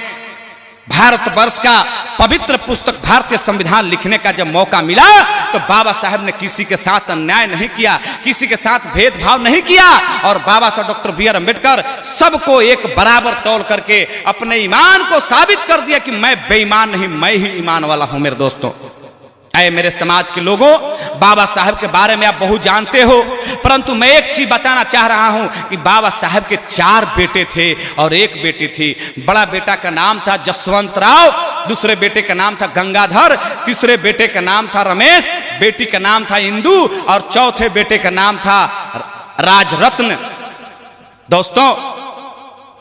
भारतवर्ष का पवित्र पुस्तक भारतीय संविधान लिखने का जब मौका मिला तो बाबा साहब ने किसी के साथ अन्याय नहीं किया, किसी के साथ भेदभाव नहीं किया, और बाबा साहब डॉक्टर बी.आर. अम्बेडकर सबको एक बराबर तौल करके अपने ईमान को साबित कर दिया कि मैं बेईमान नहीं, मैं ही ईमान वाला हूं। मेरे दोस्तों, ऐ मेरे समाज के लोगों, बाबा साहब के बारे में आप बहुत जानते हो, परंतु मैं एक चीज बताना चाह रहा हूं कि बाबा साहब के 4 बेटे थे और एक बेटी थी। बड़ा बेटा का नाम था जसवंत राव, दूसरे बेटे का नाम था गंगाधर, तीसरे बेटे का नाम था रमेश, बेटी का नाम था इंदु और चौथे बेटे का नाम था राजरत्न। दोस्तों,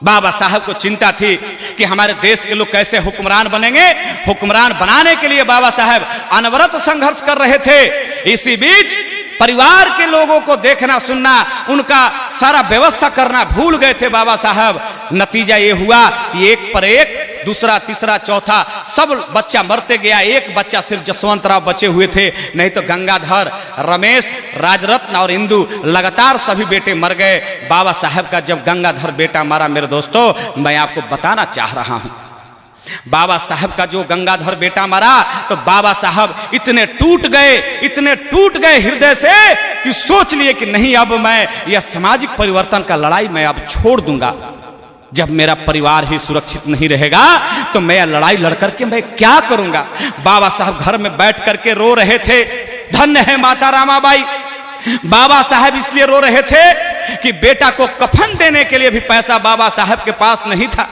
बाबा साहब को चिंता थी कि हमारे देश के लोग कैसे हुक्मरान बनेंगे। हुक्मरान बनाने के लिए बाबा साहब अनवरत संघर्ष कर रहे थे। इसी बीच परिवार के लोगों को देखना सुनना, उनका सारा व्यवस्था करना भूल गए थे बाबा साहब। नतीजा ये हुआ कि एक पर एक, दूसरा, तीसरा, चौथा सब बच्चा मरते गया, एक बच्चा सिर्फ जसवंत राव बचे हुए थे, नहीं तो गंगाधर, रमेश, राजरत्न और इंदु लगातार सभी बेटे मर गए। बाबा साहब का जब गंगाधर बेटा मरा मेरे दोस्तों, मैं आपको बताना चाह रहा हूं, बाबा साहब का जो गंगाधर बेटा मरा तो बाबा साहब इतने टूट गए हृदय से कि सोच लिए कि नहीं, अब मैं यह सामाजिक परिवर्तन का लड़ाई मैं अब छोड़ दूंगा। जब मेरा परिवार ही सुरक्षित नहीं रहेगा तो मैं यह लड़ाई लड़ करके मैं क्या करूंगा। बाबा साहब घर में बैठ करके रो रहे थे। धन्य है माता रामाबाई। बाबा साहब इसलिए रो रहे थे कि बेटा को कफन देने के लिए भी पैसा बाबा साहब के पास नहीं था।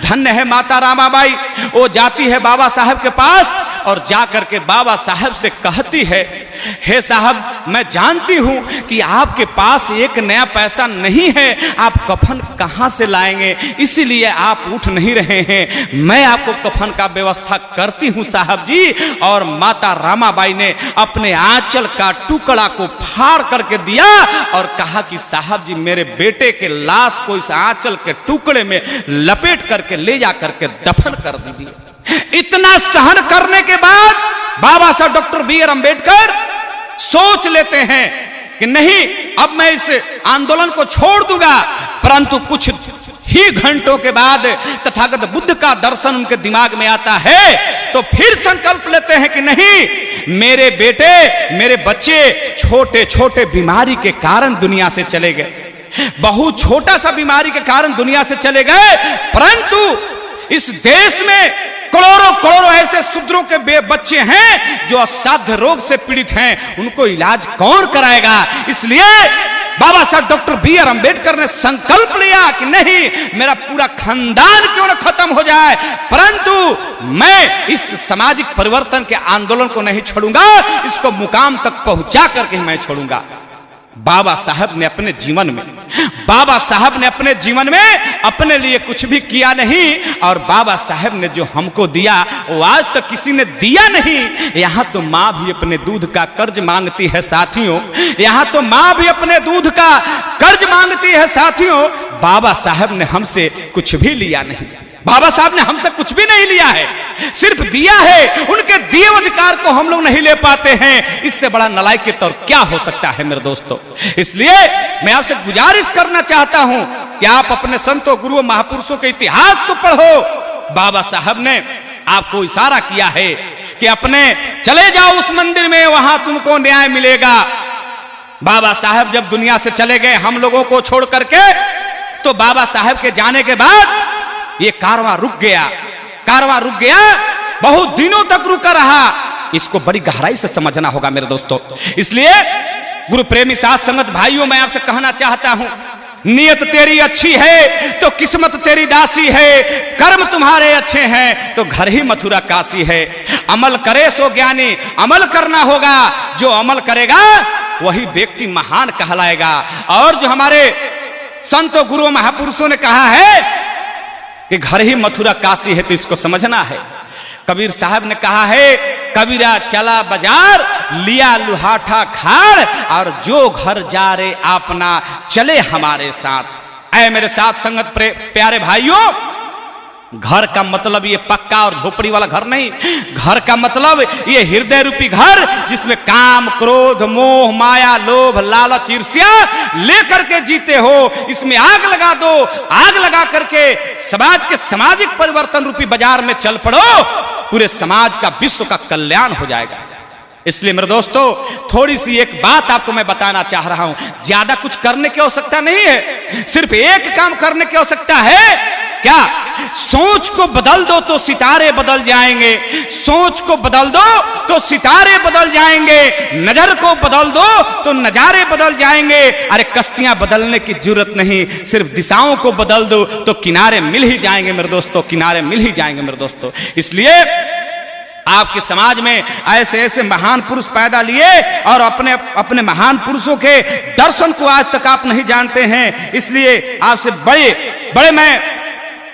धन्य है माता रामाबाई, वो जाती है बाबा साहब के पास और जाकर के बाबा साहब से कहती है, हे साहब, मैं जानती हूं कि आपके पास एक नया पैसा नहीं है, आप कफन कहां से लाएंगे, इसीलिए आप उठ नहीं रहे हैं, मैं आपको कफन का व्यवस्था करती हूं साहब जी। और माता रामाबाई ने अपने आंचल का टुकड़ा को फाड़ करके दिया और कहा कि साहब जी, मेरे बेटे के लाश को इस आंचल के टुकड़े में लपेट करके ले जा करके दफन कर दीजिए। इतना सहन करने के बाद बाबा साहब डॉक्टर बी.आर. अम्बेडकर सोच लेते हैं कि नहीं, अब मैं इस आंदोलन को छोड़ दूंगा। परंतु कुछ ही घंटों के बाद तथागत बुद्ध का दर्शन उनके दिमाग में आता है तो फिर संकल्प लेते हैं कि नहीं, मेरे बेटे, मेरे बच्चे छोटे छोटे बीमारी के कारण दुनिया से चले गए, बहुत छोटा सा बीमारी के कारण दुनिया से चले गए, परंतु इस देश में करोड़ों करोड़ों ऐसे शूद्रों के बच्चे हैं जो असाध्य रोग से पीड़ित हैं, उनको इलाज कौन कराएगा। इसलिए बाबा साहब डॉक्टर बी.आर. अम्बेडकर ने संकल्प लिया कि नहीं, मेरा पूरा खानदान क्यों न खत्म हो जाए, परंतु मैं इस सामाजिक परिवर्तन के आंदोलन को नहीं छोड़ूंगा, इसको मुकाम तक पहुंचा करके मैं छोड़ूंगा। बाबा साहब ने अपने जीवन में अपने लिए कुछ भी किया नहीं, और बाबा साहब ने जो हमको दिया वो आज तक किसी ने दिया नहीं। यहां तो मां भी अपने दूध का कर्ज मांगती है साथियों, यहां तो मां भी अपने दूध का कर्ज मांगती है साथियों। बाबा साहब ने हमसे कुछ भी लिया नहीं, बाबा साहब ने हमसे कुछ भी नहीं लिया है, सिर्फ दिया है। उनके दिए अधिकार को हम लोग नहीं ले पाते हैं, इससे बड़ा नालायक के तौर क्या हो सकता है मेरे दोस्तों। इसलिए मैं आपसे गुजारिश करना चाहता हूं कि आप अपने संतों, गुरुओं, महापुरुषों के इतिहास को पढ़ो। बाबा साहब ने आपको इशारा किया है कि अपने चले जाओ उस मंदिर में, वहां तुमको न्याय मिलेगा। बाबा साहब जब दुनिया से चले गए हम लोगों को छोड़ करके, तो बाबा साहब के जाने के बाद ये कारवां रुक गया, बहुत दिनों तक रुका रहा। इसको बड़ी गहराई से समझना होगा मेरे दोस्तों। इसलिए गुरु प्रेमी साथ संगत भाइयों, मैं आपसे कहना चाहता हूं, नियत तेरी अच्छी है तो किस्मत तेरी दासी है, कर्म तुम्हारे अच्छे हैं तो घर ही मथुरा काशी है। अमल करे सो ज्ञानी, अमल करना होगा, जो अमल करेगा वही व्यक्ति महान कहलाएगा। और जो हमारे संतों गुरुओं महापुरुषों ने कहा है कि घर ही मथुरा काशी है, तो इसको समझना है। कबीर साहब ने कहा है, कबीरा चला बाजार लिया लुहाठा खाड़, और जो घर जा रे अपना चले हमारे साथ। ऐ मेरे साथ संगत प्यारे भाइयों, घर का मतलब ये पक्का और झोपड़ी वाला घर नहीं। घर का मतलब ये हृदय रूपी घर, जिसमें काम, क्रोध, मोह, माया, लोभ, लालच, ईर्ष्या लेकर के जीते हो। इसमें आग लगा दो, आग लगा करके समाज के सामाजिक परिवर्तन रूपी बाजार में चल पड़ो, पूरे समाज का, विश्व का कल्याण हो जाएगा। इसलिए मेरे दोस्तों, थोड़ी सी एक बात आपको मैं बताना चाह रहा हूं। ज्यादा कुछ करने की आवश्यकता नहीं है, सिर्फ एक काम करने की आवश्यकता है। क्या? सोच को बदल दो तो सितारे बदल जाएंगे। सोच को बदल दो तो सितारे बदल जाएंगे। नजर को बदल दो तो नजारे बदल जाएंगे। अरे कश्तियां बदलने की जरूरत नहीं, सिर्फ दिशाओं को बदल दो तो किनारे मिल ही जाएंगे मेरे दोस्तों, किनारे मिल ही जाएंगे मेरे दोस्तों। इसलिए आपके समाज में ऐसे ऐसे महान पुरुष पैदा लिए, और अपने अपने महान पुरुषों के दर्शन को आज तक आप नहीं जानते हैं। इसलिए आपसे बड़े मैं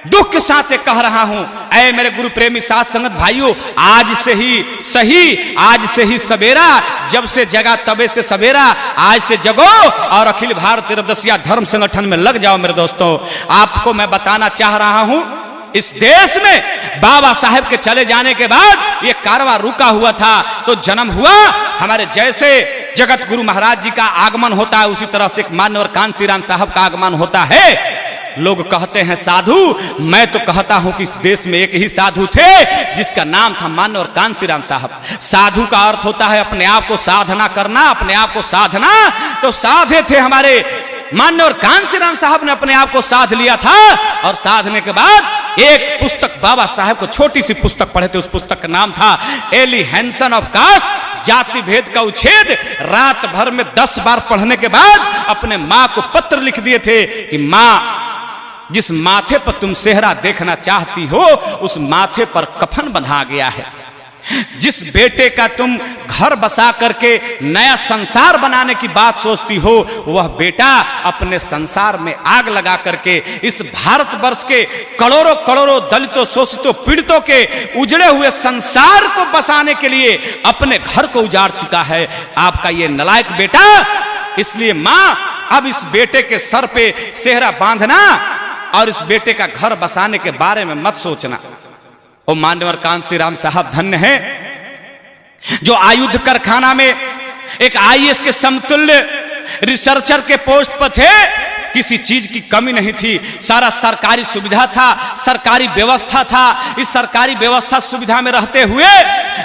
दुख के साथ कह रहा हूं, ऐ मेरे गुरु प्रेमी साथ संगत भाइयों, आज से ही सही, आज से ही सवेरा, जब से जगा तबे से सवेरा, आज से जगो और अखिल भारत त्रिदशिया धर्म संगठन में लग जाओ मेरे दोस्तों। आपको मैं बताना चाह रहा हूं, इस देश में बाबा साहेब के चले जाने के बाद ये कारवां रुका हुआ था, तो जन्म हुआ हमारे जैसे जगत गुरु महाराज जी का आगमन होता है, उसी तरह से मान्यवर कांशीराम साहब का आगमन होता है। लोग कहते हैं साधु, मैं तो कहता हूं कि इस देश में एक ही साधु थे जिसका नाम था मान्यवर कांशीराम साहब। साधु का अर्थ होता है अपने आप को साधना करना, अपने आप को साधना। तो साधे थे हमारे मान्यवर कांशीराम साहब ने, अपने आप को साध लिया था, और साधने के बाद एक पुस्तक बाबा साहेब को, छोटी सी पुस्तक पढ़े थे, उस पुस्तक का नाम था एलिहेंशन ऑफ कास्ट, जाति भेद का उच्छेद। रात भर में 10 बार पढ़ने के बाद अपने मां को पत्र लिख दिए थे कि मां, जिस माथे पर तुम सेहरा देखना चाहती हो उस माथे पर कफन बंधा गया है। जिस बेटे का तुम घर बसा करके नया संसार बनाने की बात सोचती हो, वह बेटा अपने संसार में आग लगा करके इस भारतवर्ष के करोड़ों करोड़ों दलितों, शोषितों, पीड़ितों के उजड़े हुए संसार को बसाने के लिए अपने घर को उजाड़ चुका है आपका ये नालायक बेटा। इसलिए मां, अब इस बेटे के सर पे सेहरा बांधना और इस बेटे का घर बसाने के बारे में मत सोचना। ओ मान्यवर कांशीराम साहब धन्य है, जो आयुध कारखाना में एक आईएएस के समतुल्य रिसर्चर के पोस्ट पर थे। किसी चीज की कमी नहीं थी, सारा सरकारी सुविधा था, सरकारी व्यवस्था था। इस सरकारी व्यवस्था सुविधा में रहते हुए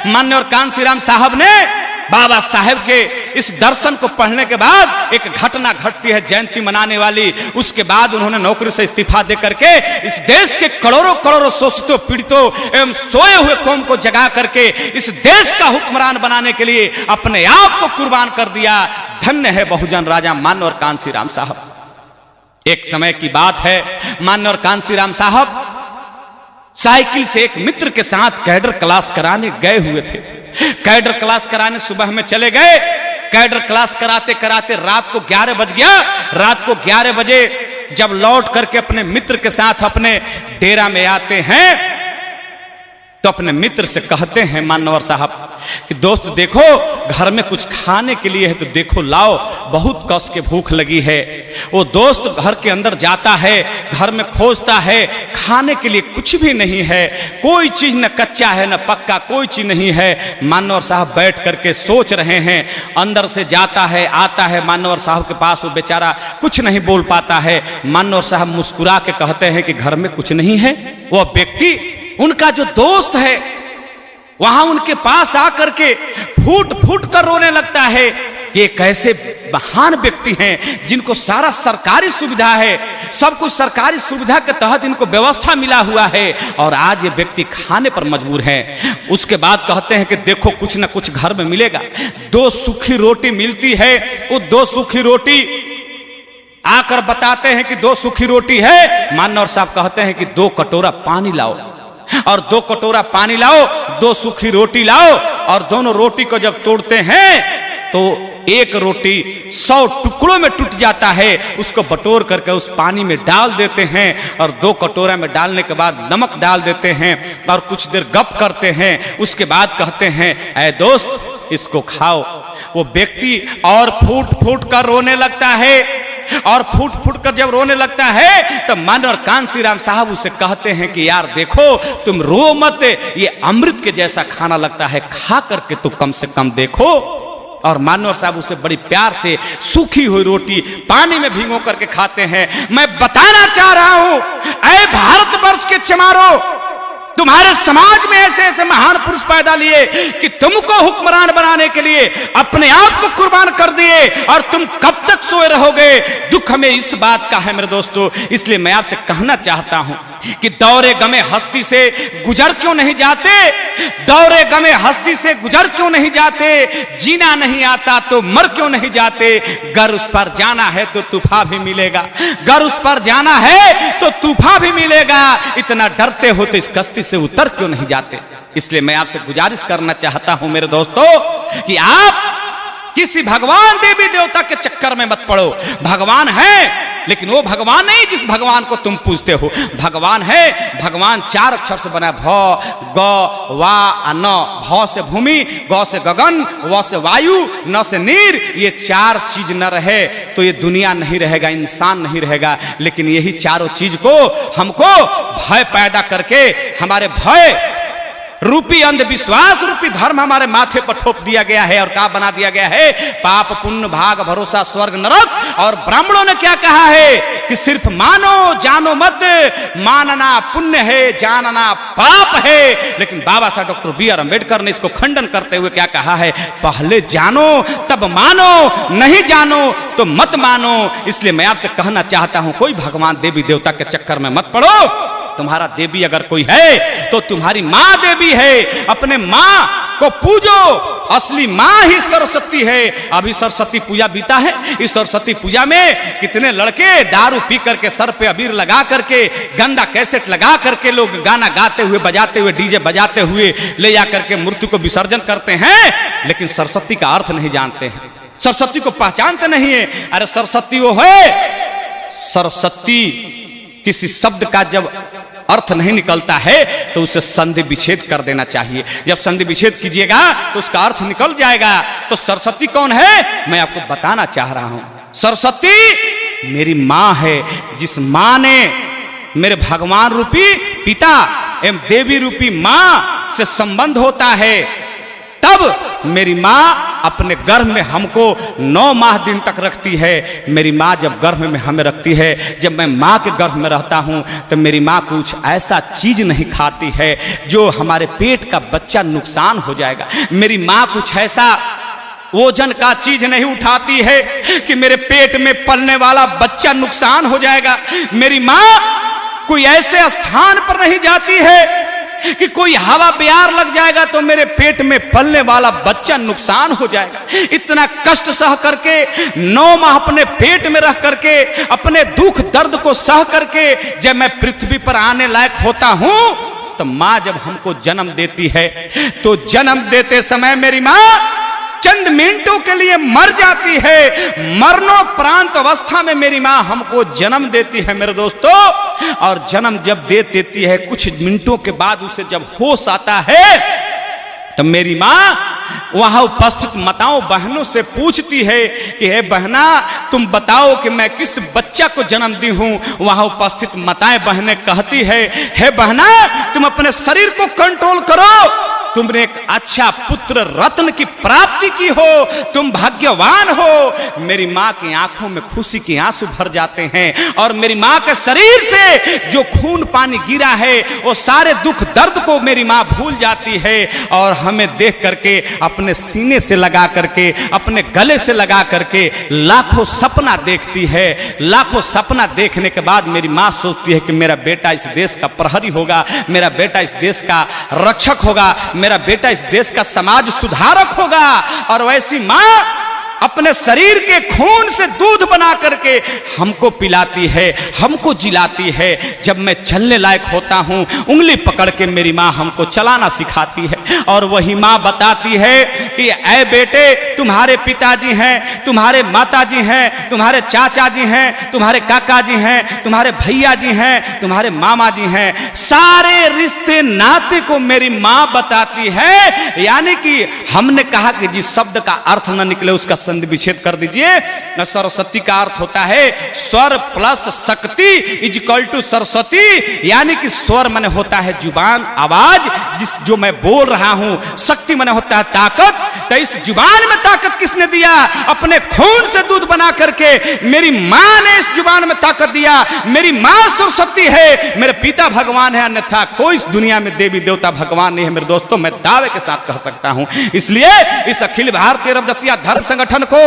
मान्यवर कांशीराम साहब ने बाबा साहेब के इस दर्शन को पढ़ने के बाद एक घटना घटती है जयंती मनाने वाली। उसके बाद उन्होंने नौकरी से इस्तीफा दे करके इस देश के करोड़ों करोड़ों शोषितों, पीड़ितों एवं सोए हुए कौम को जगा करके इस देश का हुक्मरान बनाने के लिए अपने आप को कुर्बान कर दिया। धन्य है बहुजन राजा मान्यवर कांशीराम साहब। एक समय की बात है, मान्यवर कांशीराम साहब साइकिल से एक मित्र के साथ कैडर क्लास कराने गए हुए थे। कैडर क्लास कराने सुबह में चले गए। कैडर क्लास कराते कराते रात को 11 बज गया। रात को 11 बजे जब लौट करके अपने मित्र के साथ अपने डेरा में आते हैं, तो अपने मित्र से कहते हैं मान्यवर साहब कि दोस्त देखो, घर में कुछ खाने के लिए है तो देखो लाओ, बहुत कस के भूख लगी है। वो दोस्त घर के अंदर जाता है, घर में खोजता है, खाने के लिए कुछ भी नहीं है, कोई चीज न कच्चा है न पक्का, कोई चीज नहीं है। मान्यवर साहब बैठ करके सोच रहे हैं। अंदर से जाता है, आता है मान्यवर साहब के पास, वो बेचारा कुछ नहीं बोल पाता है। मान्यवर साहब मुस्कुरा के कहते हैं कि घर में कुछ नहीं है। वह व्यक्ति, उनका जो दोस्त है, वहां उनके पास आकर के फूट फूट कर रोने लगता है। ये कैसे महान व्यक्ति हैं जिनको सारा सरकारी सुविधा है, सब कुछ सरकारी सुविधा के तहत इनको व्यवस्था मिला हुआ है, और आज ये व्यक्ति खाने पर मजबूर है। उसके बाद कहते हैं कि देखो कुछ ना कुछ घर में मिलेगा। 2 सूखी रोटी मिलती है। वो 2 सूखी रोटी आकर बताते हैं कि 2 सूखी रोटी है। मान्नौर साहब कहते हैं कि 2 कटोरा पानी लाओ, और 2 कटोरा पानी लाओ, 2 सूखी रोटी लाओ, और दोनों रोटी को जब तोड़ते हैं तो एक रोटी 100 टुकड़ों में टूट जाता है। उसको बटोर करके उस पानी में डाल देते हैं, और 2 कटोरा में डालने के बाद नमक डाल देते हैं, और कुछ देर गप करते हैं। उसके बाद कहते हैं, ऐ दोस्त इसको खाओ। वो व्यक्ति और फूट फूट कर रोने लगता है, और फूट फूट कर जब रोने लगता है तो मानवर कांसी राम साहब उसे कहते हैं कि यार देखो तुम रो मत, ये अमृत के जैसा खाना लगता है, खा करके तो कम से कम देखो। और मानवर साहब उसे बड़ी प्यार से सूखी हुई रोटी पानी में भिगो करके खाते हैं। मैं बताना चाह रहा हूं, ऐ भारतवर्ष के चमारो, तुम्हारे समाज में ऐसे ऐसे महान पुरुष पैदा लिए कि तुमको हुक्मरान बनाने के लिए अपने आप को कुर्बान कर दिए, और तुम कब तक सोए रहोगे। दुख हमें इस बात का है मेरे दोस्तों। इसलिए मैं आपसे कहना चाहता हूं कि दौरे गमे हस्ती से गुजर क्यों नहीं जाते, दौरे गमे हस्ती से गुजर क्यों नहीं जाते, जीना नहीं आता तो मर क्यों नहीं जाते। गर उस पर जाना है तो तूफान भी मिलेगा, गर उस पर जाना है तो तूफान भी मिलेगा। इतना डरते हो तो इस कश्ती से उतर क्यों नहीं जाते। इसलिए मैं आपसे गुजारिश करना चाहता हूं मेरे दोस्तों कि आप किसी भगवान देवी देवता के चक्कर में मत पड़ो। भगवान है लेकिन वो भगवान नहीं जिस भगवान को तुम पूजते हो। भगवान है, भगवान 4 अक्षर से बना, भ ग वा न। भ से भूमि, ग से गगन, व से वायु, न से नीर। ये 4 चीज न रहे तो ये दुनिया नहीं रहेगा, इंसान नहीं रहेगा। लेकिन यही चारों चीज को हमको भय पैदा करके हमारे भय रूपी अंधविश्वास रूपी धर्म हमारे माथे पर थोप दिया गया है। और क्या बना दिया गया है, पाप पुण्य भाग भरोसा स्वर्ग नरक। और ब्राह्मणों ने क्या कहा है कि सिर्फ मानो जानो मत, मानना पुण्य है जानना पाप है। लेकिन बाबा साहब डॉक्टर B.R. अम्बेडकर ने इसको खंडन करते हुए क्या कहा है, पहले जानो तब मानो, नहीं जानो तो मत मानो। इसलिए मैं आपसे कहना चाहता हूं, कोई भगवान देवी देवता के चक्कर में मत पड़ो। तुम्हारा देवी अगर कोई है तो तुम्हारी माँ देवी है। अपने माँ को पूजो, असली माँ ही सरस्वती है। अभी सरस्वती पूजा बीता है, इस सरस्वती पूजा में कितने लड़के दारू पी करके सर पे अबीर लगा करके गंदा कैसेट लगा करके लोग गाना गाते हुए बजाते हुए डीजे बजाते हुए ले जा करके मूर्ति को विसर्जन करते हैं। लेकिन सरस्वती का अर्थ नहीं जानते हैं, सरस्वती को पहचानते नहीं है। अरे सरस्वती वो है, सरस्वती किसी शब्द का जब अर्थ नहीं निकलता है तो उसे संधि विच्छेद कर देना चाहिए। जब संधि विच्छेद कीजिएगा तो उसका अर्थ निकल जाएगा। तो सरस्वती कौन है मैं आपको बताना चाह रहा हूं। सरस्वती मेरी मां है, जिस मां ने मेरे भगवान रूपी पिता एवं देवी रूपी मां से संबंध होता है, तब मेरी माँ अपने गर्भ में हमको 9 माह दिन तक रखती है। मेरी माँ जब गर्भ में हमें रखती है, जब मैं माँ के गर्भ में रहता हूँ तो मेरी माँ कुछ ऐसा चीज नहीं खाती है जो हमारे पेट का बच्चा नुकसान हो जाएगा। मेरी माँ कुछ ऐसा वजन का चीज नहीं उठाती है कि मेरे पेट में पलने वाला बच्चा नुकसान हो जाएगा। मेरी माँ कोई ऐसे स्थान पर नहीं जाती है कि कोई हवा प्यार लग जाएगा तो मेरे पेट में पलने वाला बच्चा नुकसान हो जाएगा। इतना कष्ट सह करके 9 माह अपने पेट में रह करके अपने दुख दर्द को सह करके जब मैं पृथ्वी पर आने लायक होता हूं तो मां जब हमको जन्म देती है तो जन्म देते समय मेरी मां चंद मिनटों के लिए मर जाती है। मरणोपरांत अवस्था में मेरी माँ हमको जन्म देती है मेरे दोस्तों। और जन्म जब दे देती है कुछ मिनटों के बाद उसे जब होश आता है तो मेरी माँ वहां उपस्थित माताओं बहनों से पूछती है कि हे बहना तुम बताओ कि मैं किस बच्चा को जन्म दी हूं। वहां उपस्थित माताएं बहनें कहती है हे बहना तुम अपने शरीर को कंट्रोल करो, तुमने एक अच्छा पुत्र रत्न की प्राप्ति की हो, तुम भाग्यवान हो। मेरी माँ की आंखों में खुशी के आंसू भर जाते हैं और मेरी माँ के शरीर से जो खून पानी गिरा है वो सारे दुख दर्द को मेरी माँ भूल जाती है और हमें देख करके अपने सीने से लगा करके अपने गले से लगा करके लाखों सपना देखती है। लाखों सपना देखने के बाद मेरी माँ सोचती है कि मेरा बेटा इस देश का प्रहरी होगा, मेरा बेटा इस देश का रक्षक होगा, मेरा बेटा इस देश का समाज सुधारक होगा। और वैसी माँ अपने शरीर के खून से दूध बना करके करके हमको पिलाती है, हमको जिलाती है। जब मैं चलने लायक होता हूँ उंगली पकड़ के मेरी माँ हमको चलाना सिखाती है। और वही माँ बताती है कि ऐ बेटे, तुम्हारे पिताजी हैं, तुम्हारे माताजी हैं, तुम्हारे चाचा जी हैं, तुम्हारे काका जी हैं, तुम्हारे भैया जी हैं, तुम्हारे मामा जी हैं, सारे रिश्ते नाते को मेरी माँ बताती है। यानी कि हमने कहा कि जिस शब्द का अर्थ न निकले उसका संधि विच्छेद कर दीजिए। सरस्वती का अर्थ होता है स्वर प्लस शक्ति इज इक्वल टू सरस्वती। यानी कि स्वर माने होता है जुबान, आवाज, जिस जो मैं बोल रहा हूं। शक्ति माने होता है ताकत। तो इस जुबान में ताकत किसने दिया? अपने खून से दूध बना करके मेरी मां ने इस जुबान में ताकत दिया। मेरी मां सरस्वती है, मेरे पिता भगवान है, अन्यथा कोई इस दुनिया में देवी देवता भगवान नहीं है। मेरे दोस्तों, मैं दावे के साथ कह सकता हूं। इसलिए इस अखिल भारतीय रविदासिया धर्म संगठन को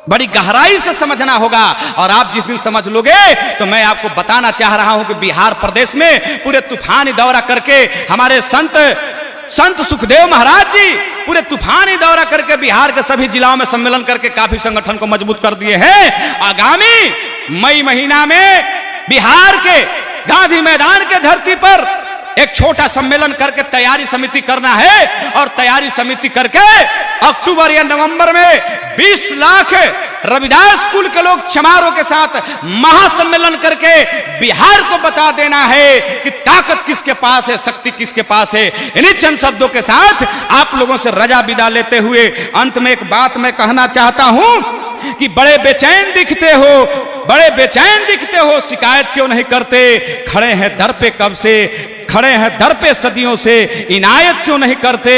बड़ी गहराई से समझना होगा। और आप जिस दिन समझ लोगे तो मैं आपको बताना चाह रहा हूं कि बिहार प्रदेश में पूरे तूफानी दौरा करके हमारे संत सुखदेव महाराज जी पूरे तूफानी दौरा करके बिहार के सभी जिलाओं में सम्मेलन करके काफी संगठन को मजबूत कर दिए हैं। आगामी मई महीना में बिहार के गांधी मैदान के धरती पर एक छोटा सम्मेलन करके तैयारी समिति करना है। और तैयारी समिति करके अक्टूबर या नवंबर में 20 लाख रविदास कुल के लोग चमारों के साथ महासम्मेलन करके बिहार को बता देना है कि ताकत किसके पास है, शक्ति किसके पास है। इन्हीं चंद शब्दों के साथ आप लोगों से रजा विदा लेते हुए अंत में एक बात मैं कहना चाहता हूं कि बड़े बेचैन दिखते हो, बड़े बेचैन दिखते हो, शिकायत क्यों नहीं करते? खड़े हैं दर पे कब से, खड़े हैं दर पे सदियों से, इनायत क्यों नहीं करते?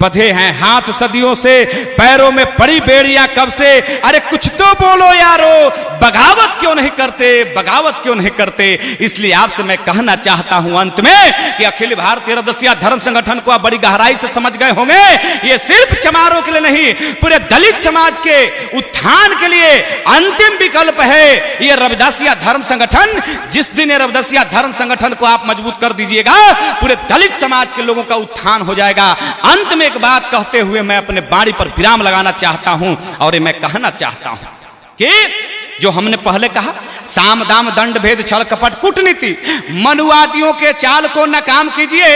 बधे हैं हाथ सदियों से, पैरों में पड़ी बेड़ियां कब से। अरे कुछ तो बोलो यारो, बगावत क्यों नहीं करते, बगावत क्यों नहीं करते? इसलिए आपसे मैं कहना चाहता हूं अंत में कि अखिल भारतीय रविदासिया धर्म संगठन को आप बड़ी गहराई से समझ गए होंगे। ये सिर्फ चमारों के लिए नहीं, पूरे दलित समाज के उत्थान के लिए अंतिम विकल्प है ये रविदासिया धर्म संगठन। जिस दिन ये रविदासिया धर्म संगठन को आप मजबूत कर दीजिएगा, पूरे दलित समाज के लोगों का उत्थान हो जाएगा। अंत में एक बात कहते हुए मैं अपने बाणी पर विराम लगाना चाहता हूं और मैं कहना चाहता हूं कि जो हमने पहले कहा, साम दाम दंड भेद छल कपट कूटनीति, मनुवादियों के चाल को नाकाम कीजिए,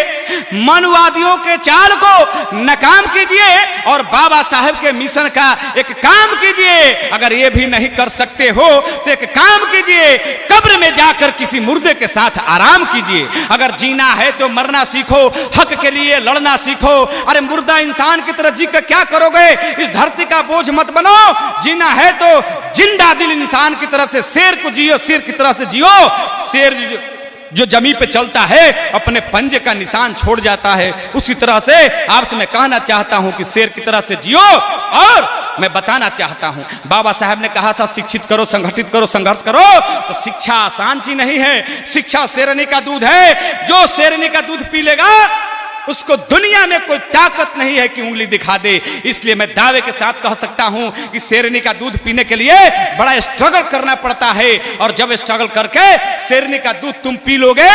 मनुवादियों के चाल को नाकाम कीजिए और बाबा साहब के मिशन का एक काम कीजिए। अगर ये भी नहीं कर सकते हो तो एक काम कीजिए, कब्र में जाकर किसी मुर्दे के साथ आराम कीजिए। अगर जीना है तो मरना सीखो, हक के लिए लड़ना सीखो। अरे मुर्दा इंसान की तरह जी कर क्या करोगे? इस धरती का बोझ मत बनो। जीना है तो जिंदा दिल इंसान की तरह से शेर को जियो, शेर की तरह से जियो। शेर जो जमीन पे चलता है अपने पंजे का निशान छोड़ जाता है, उसी तरह से आपसे मैं कहना चाहता हूं कि शेर की तरह से जियो। और मैं बताना चाहता हूं, बाबा साहब ने कहा था शिक्षित करो, संगठित करो, संघर्ष करो। तो शिक्षा आसान चीज नहीं है, शिक्षा शेरनी का दूध है। जो शेरनी का दूध पी लेगा उसको दुनिया में कोई ताकत नहीं है कि उंगली दिखा दे। इसलिए मैं दावे के साथ कह सकता हूं कि शेरनी का दूध पीने के लिए बड़ा स्ट्रगल करना पड़ता है। और जब स्ट्रगल करके शेरनी का दूध तुम पी लोगे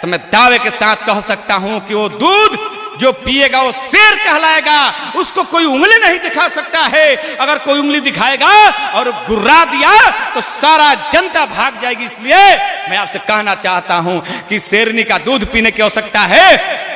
तो मैं दावे के साथ कह सकता हूं कि वो दूध जो पिएगा वो शेर कहलाएगा। उसको कोई उंगली नहीं दिखा सकता है। अगर कोई उंगली दिखाएगा और गुर्रा दिया तो सारा जनता भाग जाएगी। इसलिए मैं आपसे कहना चाहता हूं कि शेरनी का दूध पीने की आवश्यकता है,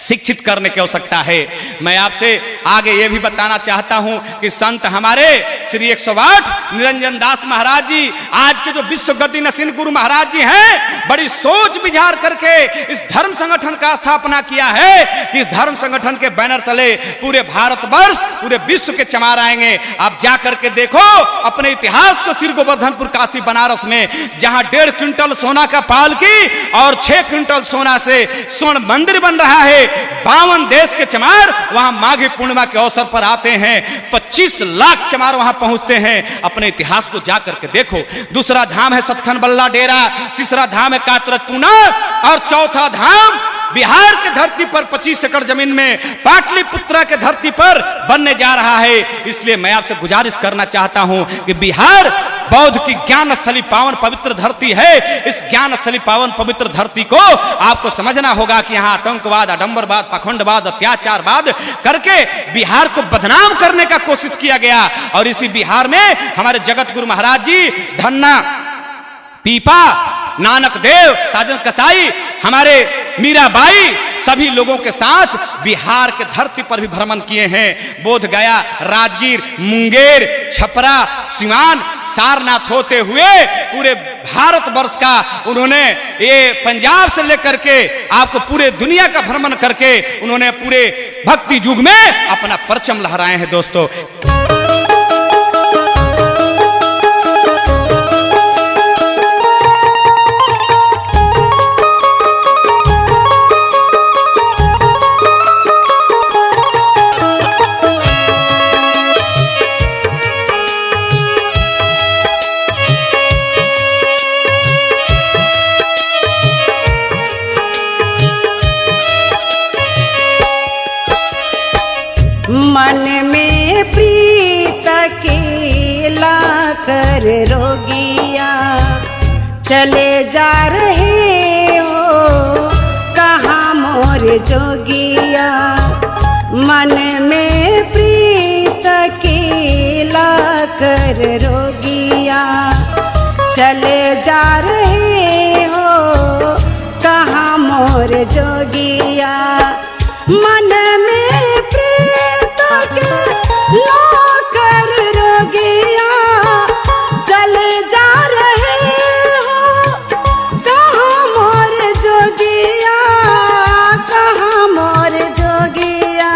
शिक्षित करने की आवश्यकता है। मैं आपसे आगे यह भी बताना चाहता हूं कि संत हमारे श्री 108 निरंजन दास महाराज जी, आज के जो विश्व गद्दी नसीन गुरु महाराज जी हैं, बड़ी सोच विचार करके इस धर्म संगठन का स्थापना किया है। इस धर्म संगठन के बैनर तले पूरे भारतवर्ष, पूरे विश्व के चमार आएंगे। आप जाकर के देखो अपने इतिहास को, श्री गोवर्धनपुर काशी बनारस में जहां 1.5 क्विंटल सोना का पालकी और 6 क्विंटल सोना से स्वर्ण मंदिर बन रहा है। 52 देश के चमार वहां माघी पूर्णिमा के अवसर पर आते हैं। 25 लाख चमार वहां पहुंचते हैं। अपने इतिहास को जाकर के देखो। दूसरा धाम है सचखंड बल्ला डेरा, तीसरा धाम है कातरत पूना और चौथा धाम बिहार के धरती पर 25 एकड़ जमीन में पाटलिपुत्रा के धरती पर बनने जा रहा है। इसलिए मैं आपसे गुजारिश करना चाहता हूं कि बिहार बौद्ध की ज्ञान स्थली पावन पवित्र धरती है। इस ज्ञान स्थली पावन पवित्र धरती को आपको समझना होगा कि यहाँ आतंकवाद, आडंबरवाद, पाखंडवाद, अत्याचारवाद करके बिहार को बदनाम करने का कोशिश किया गया। और इसी बिहार में हमारे जगत गुरु महाराज जी, धन्ना, पीपा, नानक देव, साजन कसाई, हमारे मीराबाई, सभी लोगों के साथ बिहार के धरती पर भी भ्रमण किए हैं। बोध गया, राजगीर, मुंगेर, छपरा, सिवान, सारनाथ होते हुए पूरे भारतवर्ष का उन्होंने, ये पंजाब से लेकर के आपको पूरे दुनिया का भ्रमण करके उन्होंने पूरे भक्ति युग में अपना परचम लहराए हैं। दोस्तों, मन में प्रीत केला कर रोगिया, चले जा रहे हो कहाँ मोर जोगिया। मन में प्रीत केला कर रोगिया, चले जा रहे हो कहाँ मोर जोगिया। मन में नौकर रोगिया, चले जा रहे हो कहाँ मोर जोगिया, कहाँ मोर जोगिया।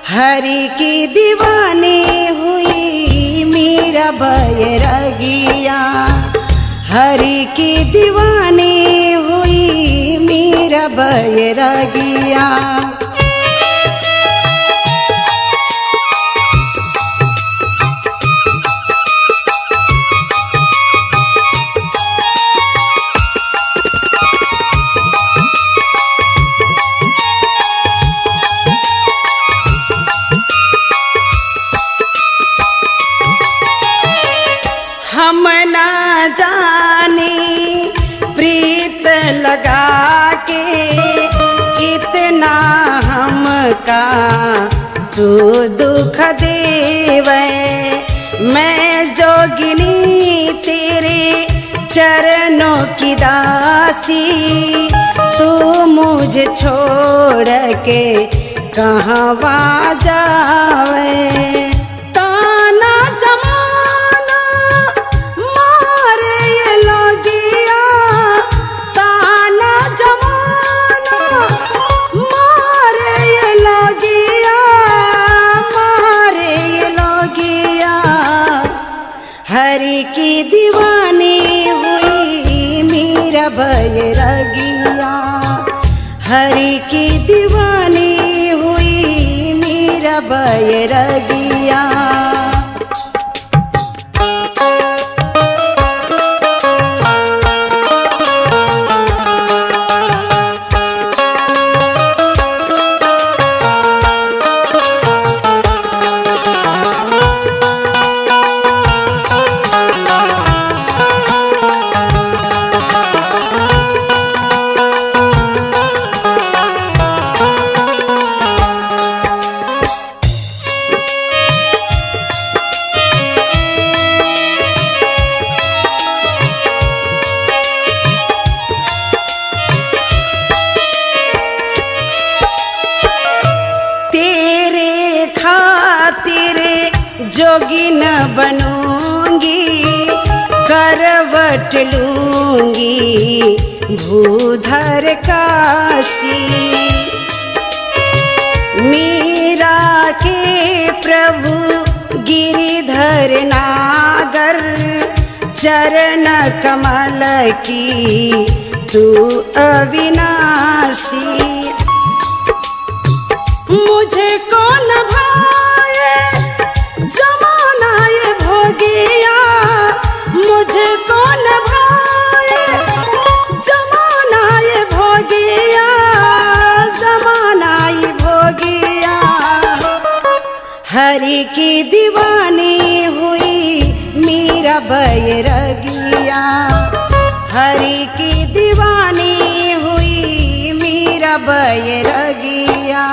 हरि की दीवानी हुई मीरा बैरागिया, हरि की दीवानी हुई मीरा बैरागिया। हम ना जाने प्रीत लगा के इतना हमका तू दुख देवे। मैं जोगिनी तेरे चरणों की दासी, तू मुझे छोड़ के कहाँ जावे। ताना जमाना मारे ये लोगिया, ताना जमाना मारे ये लोगिया, मारे ये लोगिया। हरि की दीवानी हुई मीरा बैरागिया, हरि की दीवानी हुई मीरा बैरागिया। जोगी न बनूंगी, करवट लूंगी भूधर काशी। मीरा के प्रभु गिरिधर नागर, चरण कमल की तू अविनाशी। मुझे कौन भाए जमाना ये भोगिया, मुझे कौन भाए जमाना ये भोगिया, जमाना ये भोगिया। हरि की दीवानी हुई मीरा बैरगिया, हरि की दीवानी हुई मीरा बैरगिया।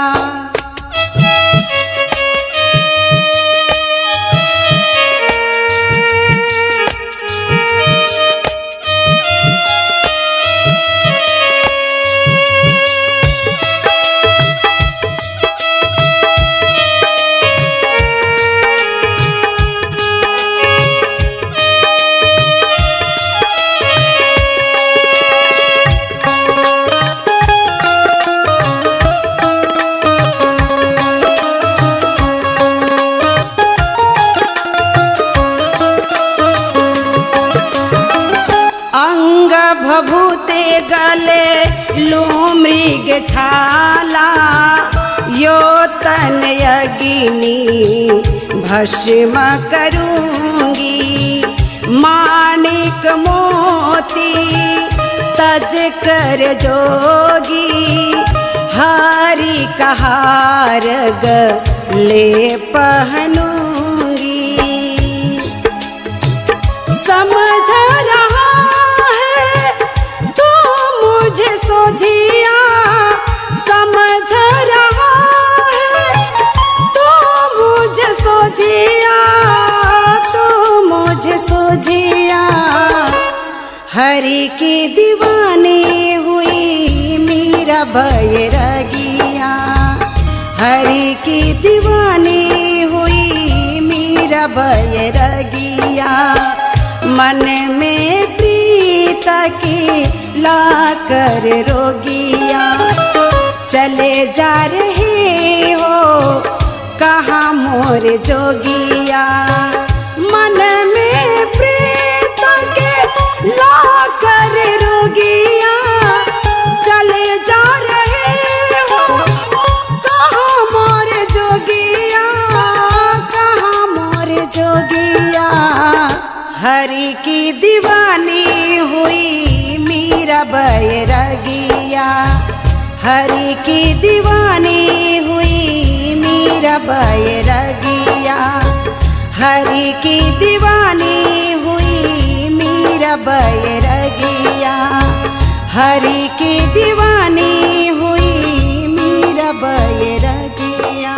अंग भभूते गले लो मृग छाला, यो तन अग्नि भस्म करूंगी, माणिक मोती तज कर जोगी, हरि का हार गले पहनूंगी। समझ रहा मुझे सोझिया, समझ रहा है तू मुझे सोझिया, तू मुझे सोझिया। हरि की दीवानी हुई मीरा बैरगिया, हरि की दीवानी हुई मीरा बैरगिया। मन में प्रीत की ला कर रोगिया, चले जा रहे हो कहाँ मोर जोगिया। मन में प्रीत के ला कर रोगिया, चले जा रहे हो कहाँ मोर जोगिया, कहाँ मोर जोगिया। हरि की दीवानी हुई मीरा बैरगिया, हरि की दीवानी हुई मीरा बैरगिया, हरि की दीवानी हुई मीरा बैरगिया, हरि की दीवानी हुई मीरा बैरगिया।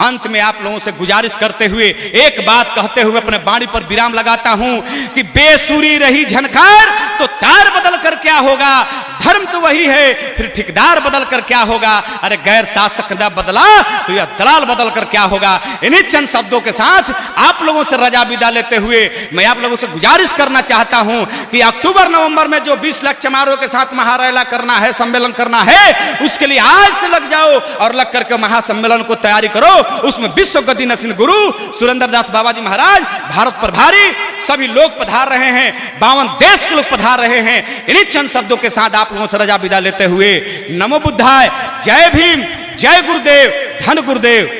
अंत में आप लोगों से गुजारिश करते हुए एक बात कहते हुए अपने बाणी पर विराम लगाता हूं कि बेसुरी रही झनकार तो तार बदल कर क्या होगा, धर्म तो वही है फिर ठेकेदार बदल कर क्या होगा, अरे गैर शासक न बदला तो यह दलाल बदल कर क्या होगा। इन्हीं चंद शब्दों के साथ आप लोगों से रजा विदा लेते हुए मैं आप लोगों से गुजारिश करना चाहता हूं कि अक्टूबर नवंबर में जो 20 लाख समारोह के साथ महारैला करना है, सम्मेलन करना है, उसके लिए आज से लग जाओ और लग करके महासम्मेलन को तैयारी करो। उसमें विश्व गद्दी नसीन गुरु सुरेंद्र दास बाबा जी महाराज, भारत प्रभारी, सभी लोग पधार रहे हैं, 52 देश के लोग पधार रहे हैं। इन्हीं चंद शब्दों के साथ आप लोगों से रजा विदा लेते हुए नमो बुद्धाय, जय भीम, जय गुरुदेव, धन गुरुदेव।